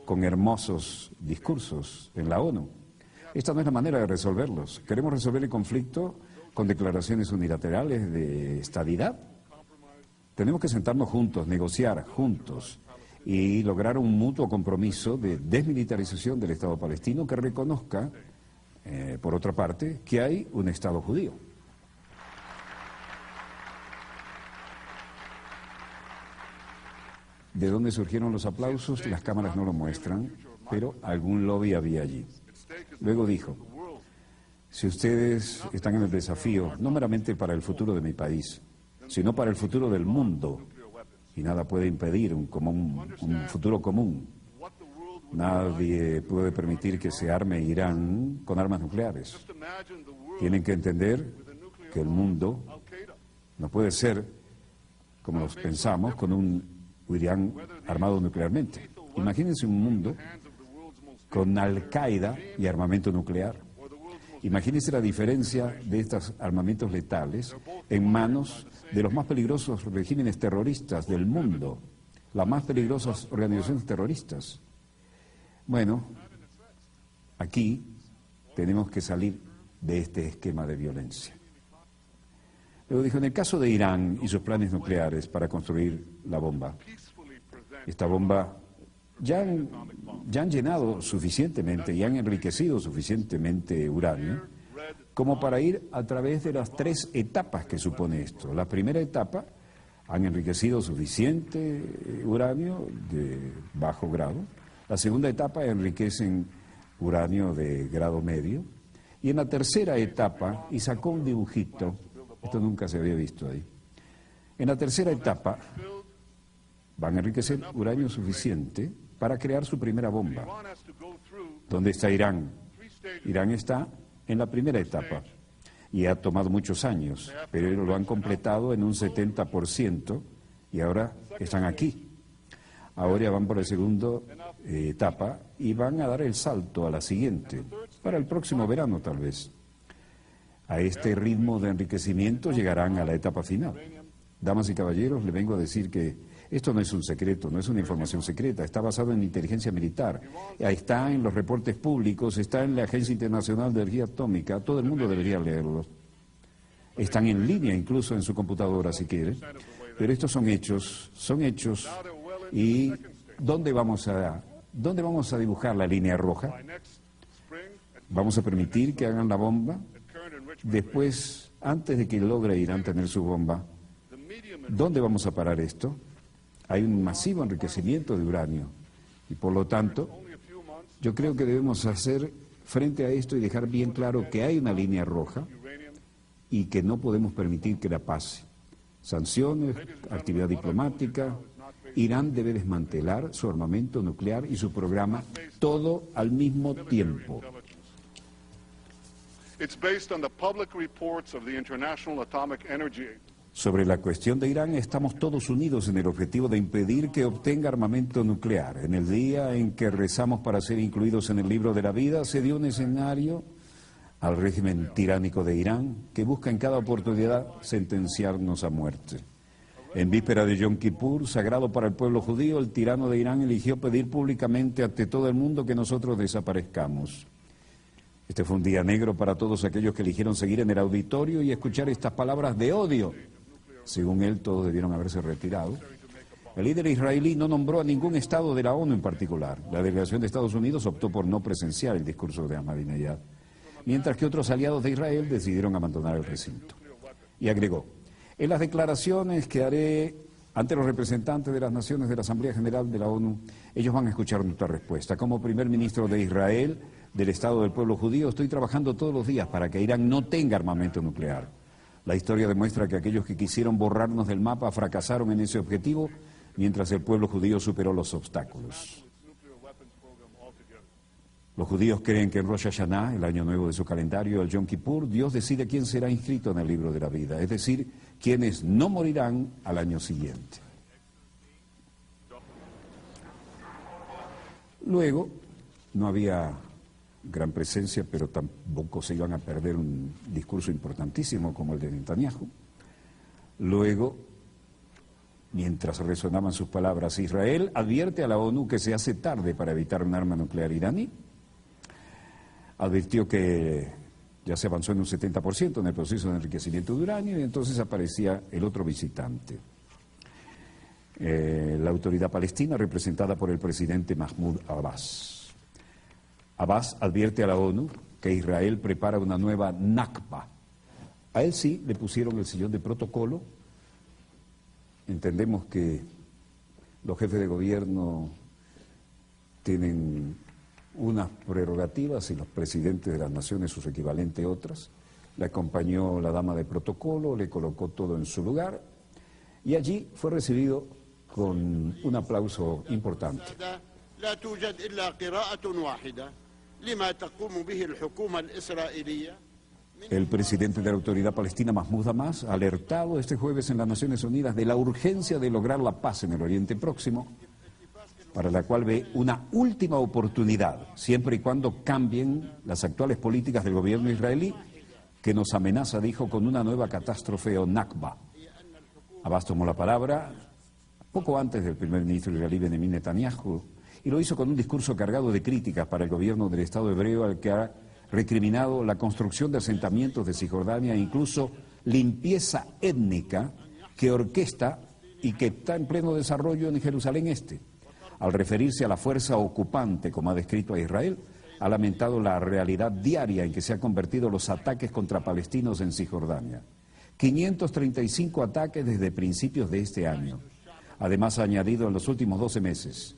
con hermosos discursos en la ONU. Esta no es la manera de resolverlos. Queremos resolver el conflicto con declaraciones unilaterales de estadidad. Tenemos que sentarnos juntos, negociar juntos y lograr un mutuo compromiso de desmilitarización del Estado palestino que reconozca, por otra parte, que hay un Estado judío. ¿De dónde surgieron los aplausos? Las cámaras no lo muestran, pero algún lobby había allí. Luego dijo, si ustedes están en el desafío, no meramente para el futuro de mi país, sino para el futuro del mundo, y nada puede impedir un futuro común. Nadie puede permitir que se arme Irán con armas nucleares. Tienen que entender que el mundo no puede ser, como los pensamos, con un Irán armado nuclearmente. Imagínense un mundo con Al-Qaeda y armamento nuclear. Imagínense la diferencia de estos armamentos letales en manos de los más peligrosos regímenes terroristas del mundo, las más peligrosas organizaciones terroristas. Bueno, aquí tenemos que salir de este esquema de violencia. Luego dijo, en el caso de Irán y sus planes nucleares para construir la bomba, esta bomba ya han llenado suficientemente y han enriquecido suficientemente uranio como para ir a través de las 3 etapas que supone esto. La primera etapa, han enriquecido suficiente uranio de bajo grado. La segunda etapa, enriquecen uranio de grado medio. Y en la tercera etapa, y sacó un dibujito, esto nunca se había visto ahí, en la tercera etapa van a enriquecer uranio suficiente para crear su primera bomba. ¿Dónde está Irán? Irán está en la primera etapa y ha tomado muchos años, pero lo han completado en un 70% y ahora están aquí. Ahora van por la segunda etapa y van a dar el salto a la siguiente, para el próximo verano tal vez. A este ritmo de enriquecimiento llegarán a la etapa final. Damas y caballeros, les vengo a decir que esto no es un secreto, no es una información secreta, está basado en inteligencia militar, está en los reportes públicos, está en la Agencia Internacional de Energía Atómica, todo el mundo debería leerlo. Están en línea incluso en su computadora si quieren, pero estos son hechos, y ¿dónde vamos a dibujar la línea roja? ¿Vamos a permitir que hagan la bomba? Después, antes de que logre Irán tener su bomba, ¿dónde vamos a parar esto? Hay un masivo enriquecimiento de uranio y por lo tanto yo creo que debemos hacer frente a esto y dejar bien claro que hay una línea roja y que no podemos permitir que la pase. Sanciones, actividad diplomática, Irán debe desmantelar su armamento nuclear y su programa todo al mismo tiempo. Sobre la cuestión de Irán, estamos todos unidos en el objetivo de impedir que obtenga armamento nuclear. En el día en que rezamos para ser incluidos en el libro de la vida, se dio un escenario al régimen tiránico de Irán que busca en cada oportunidad sentenciarnos a muerte. En víspera de Yom Kippur, sagrado para el pueblo judío, el tirano de Irán eligió pedir públicamente ante todo el mundo que nosotros desaparezcamos. Este fue un día negro para todos aquellos que eligieron seguir en el auditorio y escuchar estas palabras de odio. Según él, todos debieron haberse retirado. El líder israelí no nombró a ningún estado de la ONU en particular. La delegación de Estados Unidos optó por no presenciar el discurso de Ahmadinejad, mientras que otros aliados de Israel decidieron abandonar el recinto. Y agregó, en las declaraciones que haré ante los representantes de las naciones de la Asamblea General de la ONU, ellos van a escuchar nuestra respuesta. Como primer ministro de Israel, del Estado del pueblo judío, estoy trabajando todos los días para que Irán no tenga armamento nuclear. La historia demuestra que aquellos que quisieron borrarnos del mapa fracasaron en ese objetivo, mientras el pueblo judío superó los obstáculos. Los judíos creen que en Rosh Hashanah, el año nuevo de su calendario, el Yom Kippur, Dios decide quién será inscrito en el libro de la vida, es decir, quienes no morirán al año siguiente. Luego, no había gran presencia, pero tampoco se iban a perder un discurso importantísimo como el de Netanyahu. Luego, Mientras resonaban sus palabras, Israel advierte a la ONU que se hace tarde para evitar un arma nuclear iraní. Advirtió que ya se avanzó en un 70% en el proceso de enriquecimiento de uranio y entonces aparecía el otro visitante. La autoridad palestina representada por el presidente Mahmoud Abbas. Abbas advierte a la ONU que Israel prepara una nueva Nakba. A él sí le pusieron el sillón de protocolo. Entendemos que los jefes de gobierno tienen unas prerrogativas y los presidentes de las naciones sus equivalentes otras. Le acompañó la dama de protocolo, le colocó todo en su lugar y allí fue recibido con un aplauso importante. El presidente de la autoridad palestina, Mahmoud Abbas, ha alertado este jueves en las Naciones Unidas de la urgencia de lograr la paz en el Oriente Próximo, para la cual ve una última oportunidad, siempre y cuando cambien las actuales políticas del gobierno israelí, que nos amenaza, dijo, con una nueva catástrofe o Nakba. Abbas tomó la palabra poco antes del primer ministro israelí Benjamin Netanyahu y lo hizo con un discurso cargado de críticas para el gobierno del Estado hebreo, al que ha recriminado la construcción de asentamientos de Cisjordania e incluso limpieza étnica que orquesta y que está en pleno desarrollo en Jerusalén Este. Al referirse a la fuerza ocupante, como ha descrito a Israel, ha lamentado la realidad diaria en que se han convertido los ataques contra palestinos en Cisjordania. 535 ataques desde principios de este año. Además, ha añadido en los últimos 12 meses,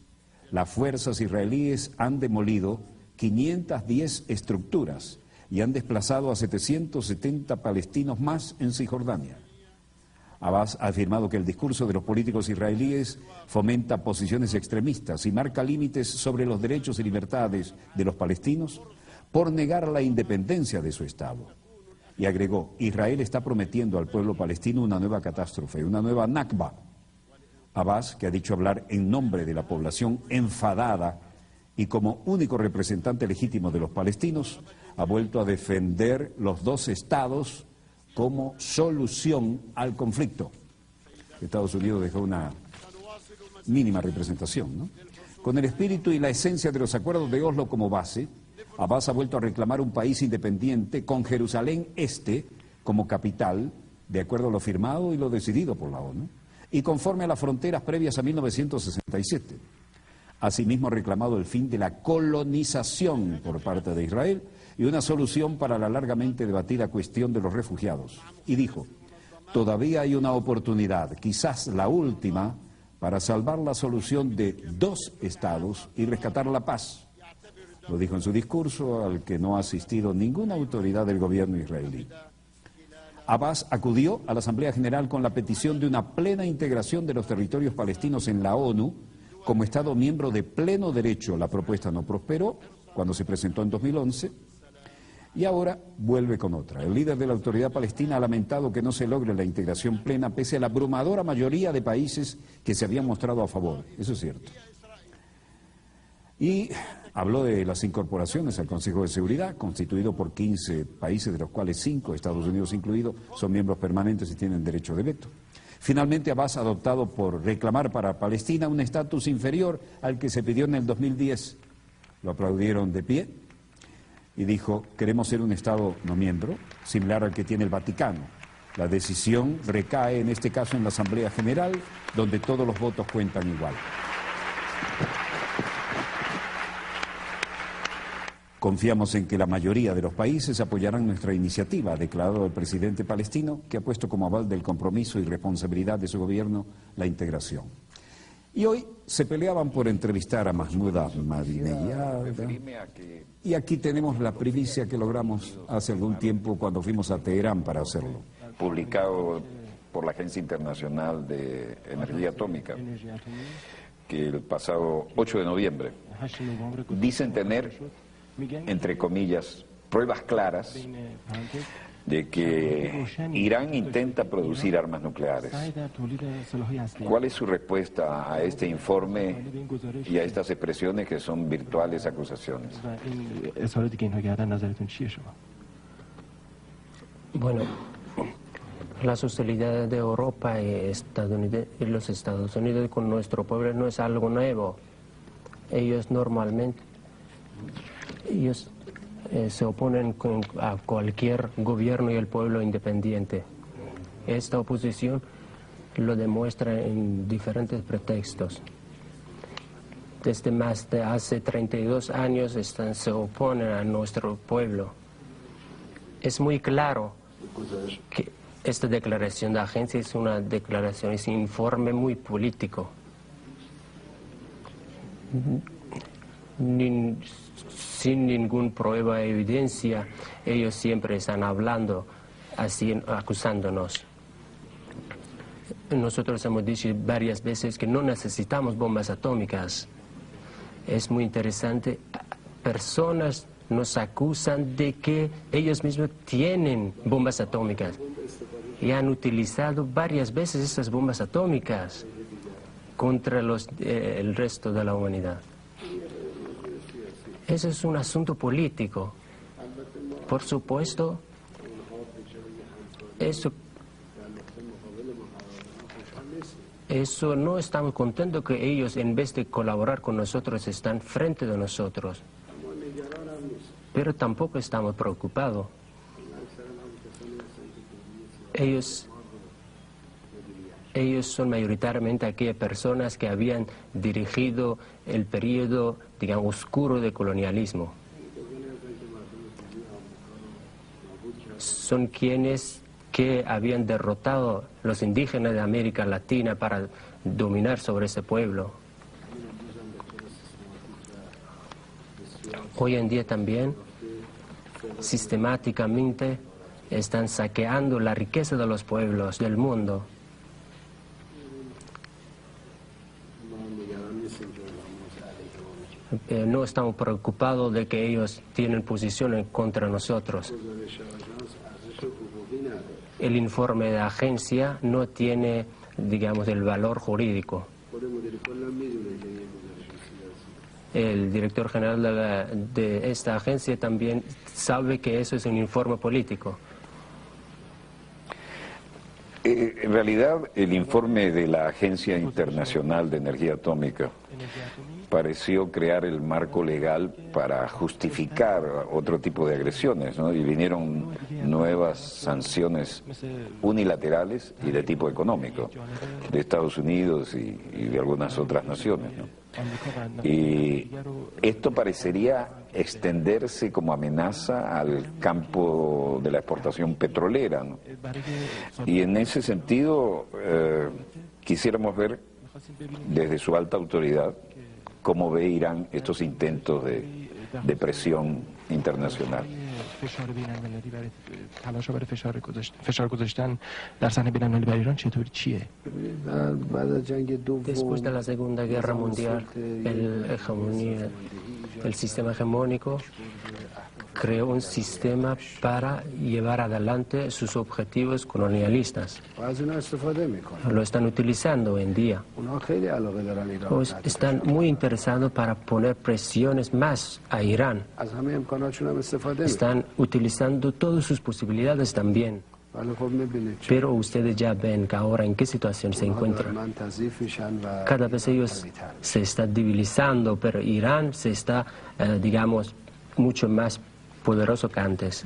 las fuerzas israelíes han demolido 510 estructuras y han desplazado a 770 palestinos más en Cisjordania. Abbas ha afirmado que el discurso de los políticos israelíes fomenta posiciones extremistas y marca límites sobre los derechos y libertades de los palestinos por negar la independencia de su Estado. Y agregó, Israel está prometiendo al pueblo palestino una nueva catástrofe, una nueva Nakba. Abbas, que ha dicho hablar en nombre de la población enfadada y como único representante legítimo de los palestinos, ha vuelto a defender los dos estados como solución al conflicto. Estados Unidos dejó una mínima representación, ¿no? Con el espíritu y la esencia de los acuerdos de Oslo como base, Abbas ha vuelto a reclamar un país independiente con Jerusalén Este como capital, de acuerdo a lo firmado y lo decidido por la ONU, y conforme a las fronteras previas a 1967. Asimismo, ha reclamado el fin de la colonización por parte de Israel y una solución para la largamente debatida cuestión de los refugiados. Y dijo, todavía hay una oportunidad, quizás la última, para salvar la solución de dos estados y rescatar la paz. Lo dijo en su discurso, al que no ha asistido ninguna autoridad del gobierno israelí. Abbas acudió a la Asamblea General con la petición de una plena integración de los territorios palestinos en la ONU como Estado miembro de pleno derecho. La propuesta no prosperó cuando se presentó en 2011 y ahora vuelve con otra. El líder de la autoridad palestina ha lamentado que no se logre la integración plena pese a la abrumadora mayoría de países que se habían mostrado a favor. Eso es cierto. Y habló de las incorporaciones al Consejo de Seguridad, constituido por 15 países, de los cuales 5, Estados Unidos incluido, son miembros permanentes y tienen derecho de veto. Finalmente, Abbas ha optado por reclamar para Palestina un estatus inferior al que se pidió en el 2010. Lo aplaudieron de pie y dijo, queremos ser un Estado no miembro, similar al que tiene el Vaticano. La decisión recae en este caso en la Asamblea General, donde todos los votos cuentan igual. Confiamos en que la mayoría de los países apoyarán nuestra iniciativa, ha declarado el presidente palestino, que ha puesto como aval del compromiso y responsabilidad de su gobierno la integración. Y hoy se peleaban por entrevistar a Mahmoud Ahmadinejad. Y aquí tenemos la primicia que logramos hace algún tiempo cuando fuimos a Teherán para hacerlo. Publicado por la Agencia Internacional de Energía Atómica, que el pasado 8 de noviembre dicen tener, entre comillas, pruebas claras de que Irán intenta producir armas nucleares. ¿Cuál es su respuesta a este informe y a estas expresiones que son virtuales acusaciones? Bueno, las hostilidades de Europa y los Estados Unidos con nuestro pueblo no es algo nuevo. Ellos normalmente se oponen a cualquier gobierno y el pueblo independiente. Esta oposición lo demuestra en diferentes pretextos. Desde más de hace 32 años se oponen a nuestro pueblo. Es muy claro que esta declaración de agencia es una declaración, es un informe muy político. Sin ninguna prueba o evidencia, ellos siempre están hablando, así acusándonos. Nosotros hemos dicho varias veces que no necesitamos bombas atómicas. Es muy interesante, personas nos acusan de que ellos mismos tienen bombas atómicas y han utilizado varias veces estas bombas atómicas contra el resto de la humanidad. Eso es un asunto político. Por supuesto, eso no estamos contentos que ellos, en vez de colaborar con nosotros, están frente de nosotros. Pero tampoco estamos preocupados. Ellos son mayoritariamente aquellas personas que habían dirigido el periodo, digamos, oscuro de colonialismo. Son quienes que habían derrotado a los indígenas de América Latina para dominar sobre ese pueblo. Hoy en día también, sistemáticamente, están saqueando la riqueza de los pueblos del mundo. No estamos preocupados de que ellos tienen posiciones contra nosotros. El informe de agencia no tiene, digamos, el valor jurídico. El director general de esta agencia también sabe que eso es un informe político. En realidad, el informe de la Agencia Internacional de Energía Atómica pareció crear el marco legal para justificar otro tipo de agresiones, ¿no? Y vinieron nuevas sanciones unilaterales y de tipo económico, de Estados Unidos y de algunas otras naciones, ¿no? Y esto parecería extenderse como amenaza al campo de la exportación petrolera, ¿no? Y en ese sentido, quisiéramos ver desde su alta autoridad cómo ve Irán estos intentos de presión internacional. Después de la Segunda Guerra Mundial, el sistema hegemónico creó un sistema para llevar adelante sus objetivos colonialistas. Lo están utilizando hoy en día. Pues están muy interesados para poner presiones más a Irán. Están utilizando todas sus posibilidades también. Pero ustedes ya ven que ahora en qué situación se encuentran. Cada vez ellos se están debilitando, pero Irán se está, digamos, mucho más poderoso que antes.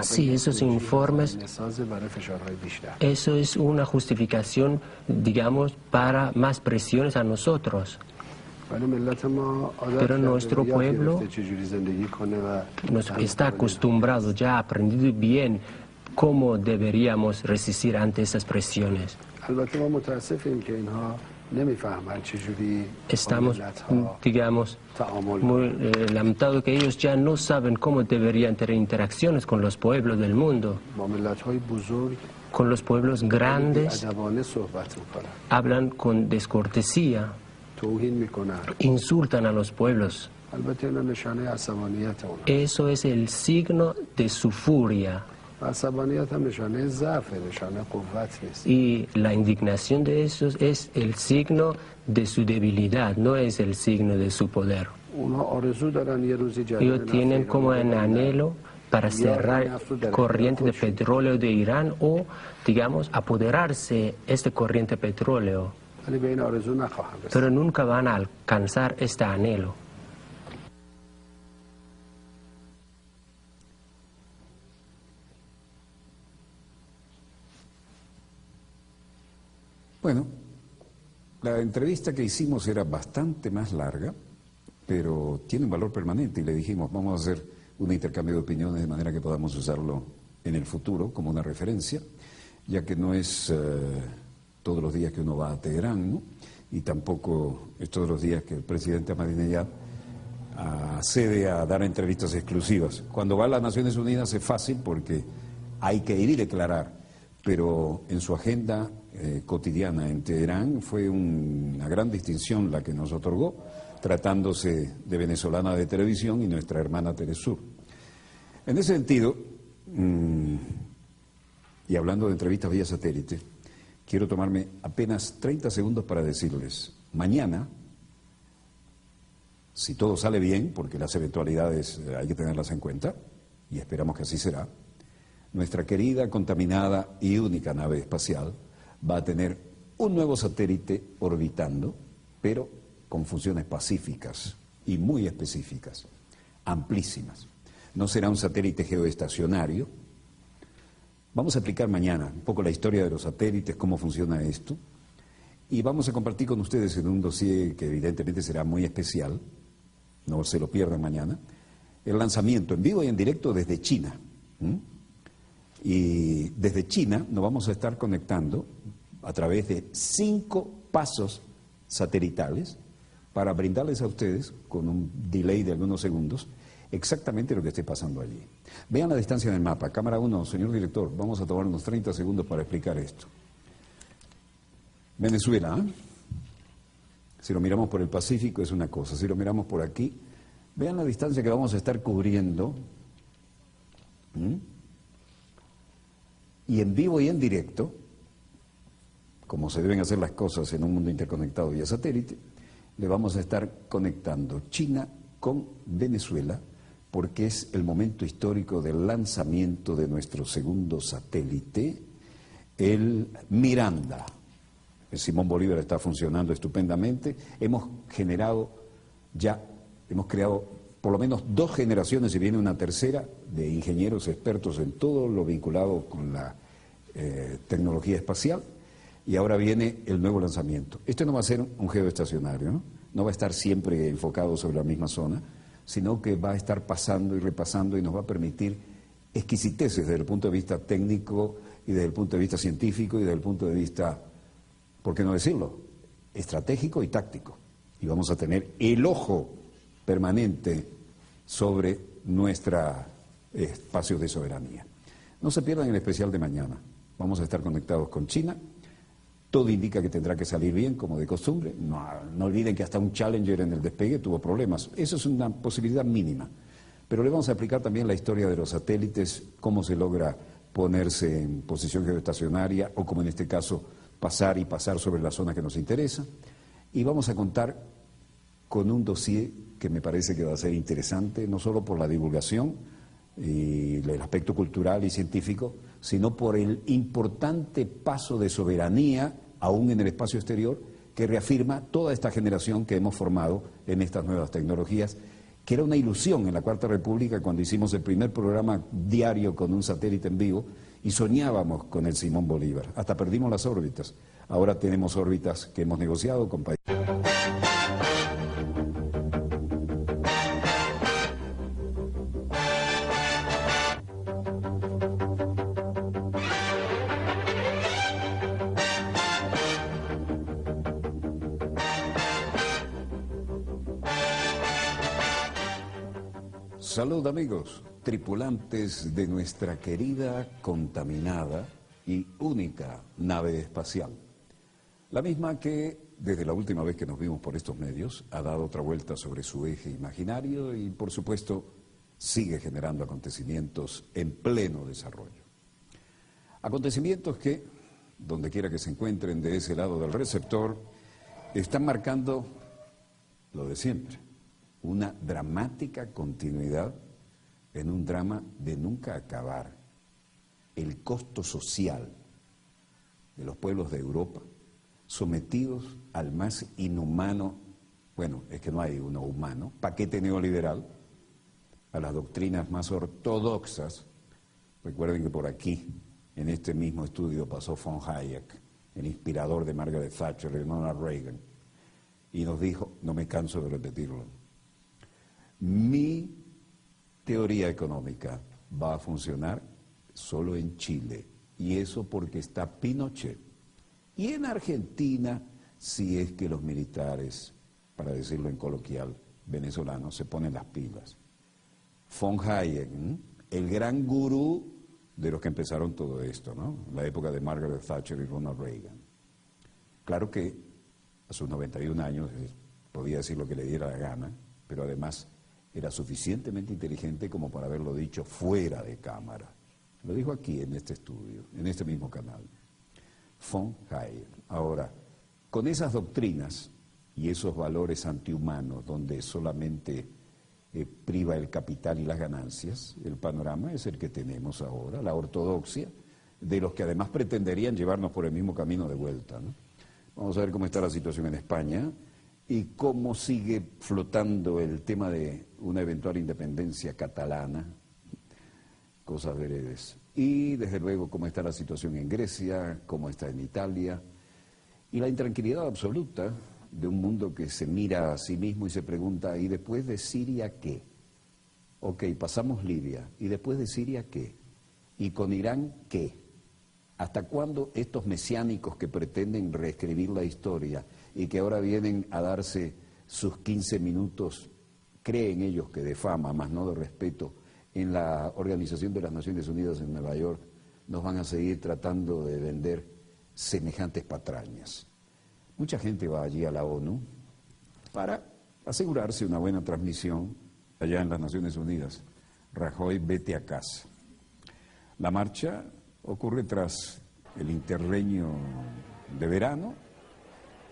Sí, esos informes, eso es una justificación, digamos, para más presiones a nosotros. Pero nuestro pueblo está acostumbrado, ya ha aprendido bien cómo deberíamos resistir ante esas presiones. Estamos, digamos, muy lamentados que ellos ya no saben cómo deberían tener interacciones con los pueblos del mundo. Con los pueblos grandes hablan con descortesía, insultan a los pueblos. Eso es el signo de su furia. Y la indignación de esos es el signo de su debilidad, no es el signo de su poder. Ellos tienen como en anhelo para cerrar corriente de petróleo de Irán o, digamos, apoderarse este corriente de petróleo. Pero nunca van a alcanzar este anhelo. Bueno, la entrevista que hicimos era bastante más larga, pero tiene un valor permanente y le dijimos, vamos a hacer un intercambio de opiniones de manera que podamos usarlo en el futuro como una referencia, ya que no es todos los días que uno va a Teherán, ¿no? Y tampoco es todos los días que el presidente Ahmadinejad accede a dar entrevistas exclusivas. Cuando va a las Naciones Unidas es fácil porque hay que ir y declarar, pero en su agenda cotidiana en Teherán fue una gran distinción la que nos otorgó, tratándose de venezolana de televisión y nuestra hermana Telesur. En ese sentido, y hablando de entrevistas vía satélite, quiero tomarme apenas 30 segundos para decirles, mañana, si todo sale bien, porque las eventualidades hay que tenerlas en cuenta, y esperamos que así será, nuestra querida, contaminada y única nave espacial va a tener un nuevo satélite orbitando, pero con funciones pacíficas y muy específicas, amplísimas. No será un satélite geoestacionario. Vamos a explicar mañana un poco la historia de los satélites, cómo funciona esto, y vamos a compartir con ustedes en un dossier que evidentemente será muy especial, no se lo pierdan mañana, el lanzamiento en vivo y en directo desde China. Y desde China nos vamos a estar conectando a través de 5 pasos satelitales para brindarles a ustedes, con un delay de algunos segundos, exactamente lo que esté pasando allí. Vean la distancia en el mapa. Cámara 1, señor director, vamos a tomar unos 30 segundos para explicar esto. Venezuela, ¿eh? Si lo miramos por el Pacífico es una cosa, si lo miramos por aquí, vean la distancia que vamos a estar cubriendo. Y en vivo y en directo, como se deben hacer las cosas en un mundo interconectado vía satélite, le vamos a estar conectando China con Venezuela, porque es el momento histórico del lanzamiento de nuestro segundo satélite, el Miranda. El Simón Bolívar está funcionando estupendamente. Hemos creado por lo menos 2 generaciones y viene una tercera de ingenieros expertos en todo lo vinculado con la tecnología espacial, y ahora viene el nuevo lanzamiento. Este no va a ser un geoestacionario, ¿no? No va a estar siempre enfocado sobre la misma zona, sino que va a estar pasando y repasando y nos va a permitir exquisiteces desde el punto de vista técnico y desde el punto de vista científico y desde el punto de vista, ¿por qué no decirlo?, estratégico y táctico. Y vamos a tener el ojo permanente sobre nuestro espacio de soberanía. No se pierdan el especial de mañana. Vamos a estar conectados con China. Todo indica que tendrá que salir bien, como de costumbre. No olviden que hasta un Challenger en el despegue tuvo problemas. Eso es una posibilidad mínima. Pero le vamos a explicar también la historia de los satélites, cómo se logra ponerse en posición geoestacionaria o, como en este caso, pasar sobre la zona que nos interesa. Y vamos a contar con un dossier que me parece que va a ser interesante, no solo por la divulgación y el aspecto cultural y científico, sino por el importante paso de soberanía, aún en el espacio exterior, que reafirma toda esta generación que hemos formado en estas nuevas tecnologías, que era una ilusión en la Cuarta República cuando hicimos el primer programa diario con un satélite en vivo y soñábamos con el Simón Bolívar. Hasta perdimos las órbitas. Ahora tenemos órbitas que hemos negociado con países. Salud, amigos, tripulantes de nuestra querida, contaminada y única nave espacial. La misma que, desde la última vez que nos vimos por estos medios, ha dado otra vuelta sobre su eje imaginario y, por supuesto, sigue generando acontecimientos en pleno desarrollo. Acontecimientos que, donde quiera que se encuentren de ese lado del receptor, están marcando lo de siempre. Una dramática continuidad en un drama de nunca acabar. El costo social de los pueblos de Europa sometidos al más inhumano, bueno, es que no hay uno humano, paquete neoliberal, a las doctrinas más ortodoxas. Recuerden que por aquí, en este mismo estudio, pasó von Hayek, el inspirador de Margaret Thatcher y Ronald Reagan, y nos dijo, no me canso de repetirlo, mi teoría económica va a funcionar solo en Chile, y eso porque está Pinochet. Y en Argentina, si es que los militares, para decirlo en coloquial, venezolanos, se ponen las pilas. Von Hayek, el gran gurú de los que empezaron todo esto, ¿no? La época de Margaret Thatcher y Ronald Reagan. Claro que a sus 91 años podía decir lo que le diera la gana, pero además era suficientemente inteligente como para haberlo dicho fuera de cámara. Lo dijo aquí en este estudio, en este mismo canal. Von Hayek. Ahora, con esas doctrinas y esos valores antihumanos donde solamente priva el capital y las ganancias, el panorama es el que tenemos ahora, la ortodoxia, de los que además pretenderían llevarnos por el mismo camino de vuelta, ¿no? Vamos a ver cómo está la situación en España y cómo sigue flotando el tema de una eventual independencia catalana, cosas veredes. Y desde luego cómo está la situación en Grecia, cómo está en Italia, y la intranquilidad absoluta de un mundo que se mira a sí mismo y se pregunta, ¿y después de Siria qué? Ok, pasamos Libia, ¿y después de Siria qué? ¿Y con Irán qué? ¿Hasta cuándo estos mesiánicos que pretenden reescribir la historia y que ahora vienen a darse sus 15 minutos, creen ellos que de fama, más no de respeto, en la Organización de las Naciones Unidas en Nueva York, nos van a seguir tratando de vender semejantes patrañas? Mucha gente va allí a la ONU para asegurarse una buena transmisión allá en las Naciones Unidas. Rajoy, vete a casa. La marcha ocurre tras el interregno de verano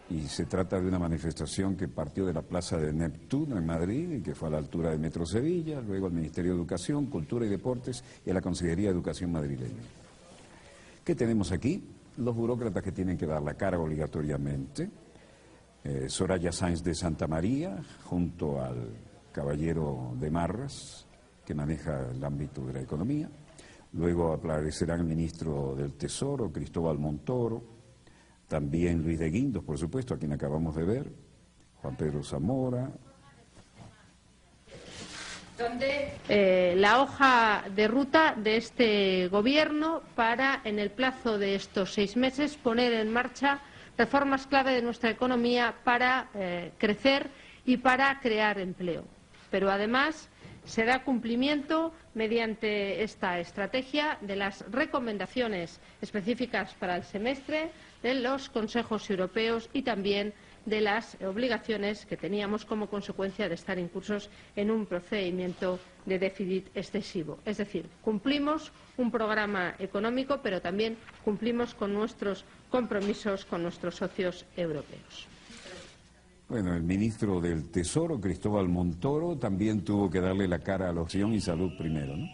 y se trata de una manifestación que partió de la Plaza de Neptuno en Madrid y que fue a la altura del Metro Sevilla, luego al Ministerio de Educación, Cultura y Deportes y a la Consejería de Educación madrileña. ¿Qué tenemos aquí? Los burócratas que tienen que dar la cara obligatoriamente. Soraya Sáenz de Santa María, junto al caballero de Marras, que maneja el ámbito de la economía. Luego aparecerán el ministro del Tesoro, Cristóbal Montoro, también Luis de Guindos, por supuesto, a quien acabamos de ver, Juan Pedro Zamora. Donde la hoja de ruta de este Gobierno para, en el plazo de estos 6 meses, poner en marcha reformas clave de nuestra economía para crecer y para crear empleo. Pero además se da cumplimiento mediante esta estrategia de las recomendaciones específicas para el semestre de los consejos europeos y también de las obligaciones que teníamos como consecuencia de estar incursos en un procedimiento de déficit excesivo. Es decir, cumplimos un programa económico, pero también cumplimos con nuestros compromisos con nuestros socios europeos. Bueno, el ministro del Tesoro, Cristóbal Montoro, también tuvo que darle la cara a la opción y salud primero, ¿no?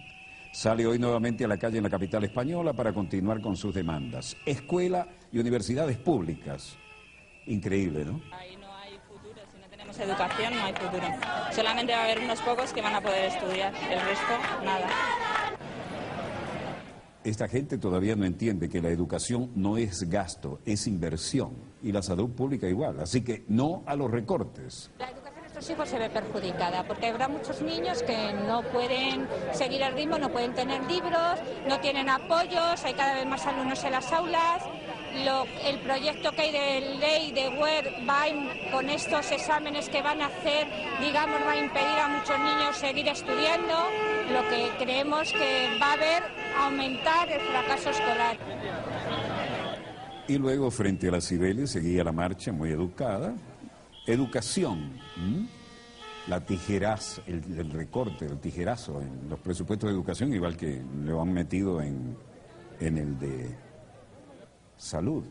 Sale hoy nuevamente a la calle en la capital española para continuar con sus demandas. Escuela y universidades públicas. Increíble, ¿no? Ahí no hay futuro, si no tenemos educación no hay futuro. Solamente va a haber unos pocos que van a poder estudiar, el resto nada. Esta gente todavía no entiende que la educación no es gasto, es inversión. Y la salud pública igual. Así que no a los recortes. La educación de nuestros hijos se ve perjudicada porque habrá muchos niños que no pueden seguir el ritmo, no pueden tener libros, no tienen apoyos, hay cada vez más alumnos en las aulas. El proyecto que hay de ley de WER con estos exámenes que van a hacer, digamos, va a impedir a muchos niños seguir estudiando, lo que creemos que va a ver aumentar el fracaso escolar. Y luego, frente a las Cibeles, seguía la marcha muy educada. Educación, la tijerazo, el recorte, el tijerazo en los presupuestos de educación, igual que lo han metido en el de salud.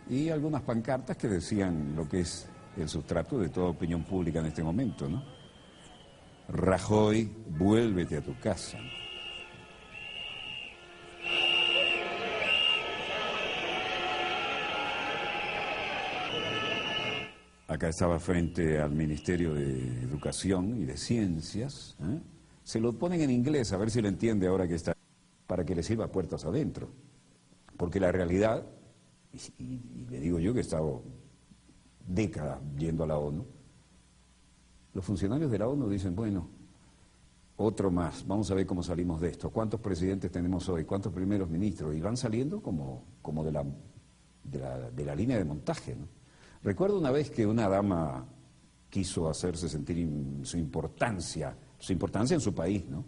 Y algunas pancartas que decían lo que es el sustrato de toda opinión pública en este momento, ¿no? Rajoy, vuélvete a tu casa. Acá estaba frente al Ministerio de Educación y de Ciencias. Se lo ponen en inglés, a ver si lo entiende ahora que está, para que le sirva puertas adentro. Porque la realidad, y le digo yo que he estado décadas yendo a la ONU, los funcionarios de la ONU dicen, bueno, otro más, vamos a ver cómo salimos de esto. ¿Cuántos presidentes tenemos hoy? ¿Cuántos primeros ministros? Y van saliendo como de la línea de montaje, ¿no? Recuerdo una vez que una dama quiso hacerse sentir su importancia en su país, ¿no?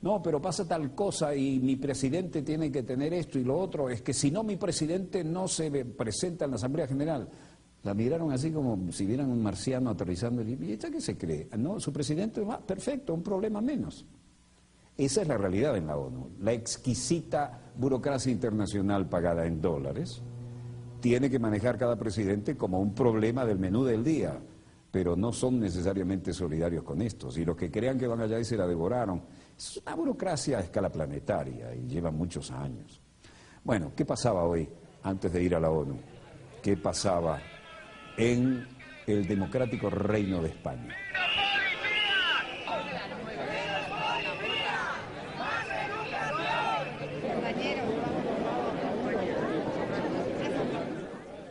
No, pero pasa tal cosa y mi presidente tiene que tener esto y lo otro, es que si no mi presidente no se presenta en la Asamblea General. La miraron así como si vieran un marciano aterrizando y ¿esta qué se cree? No, su presidente va, perfecto, un problema menos. Esa es la realidad en la ONU. La exquisita burocracia internacional pagada en dólares tiene que manejar cada presidente como un problema del menú del día, pero no son necesariamente solidarios con estos. Y los que crean que van allá y se la devoraron, es una burocracia a escala planetaria y lleva muchos años. Bueno, ¿qué pasaba hoy antes de ir a la ONU? ¿Qué pasaba en el democrático Reino de España?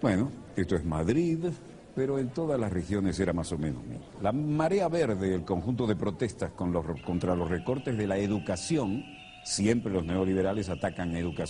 Bueno, esto es Madrid, pero en todas las regiones era más o menos mismo. La marea verde, el conjunto de protestas contra los recortes de la educación, siempre los neoliberales atacan educación.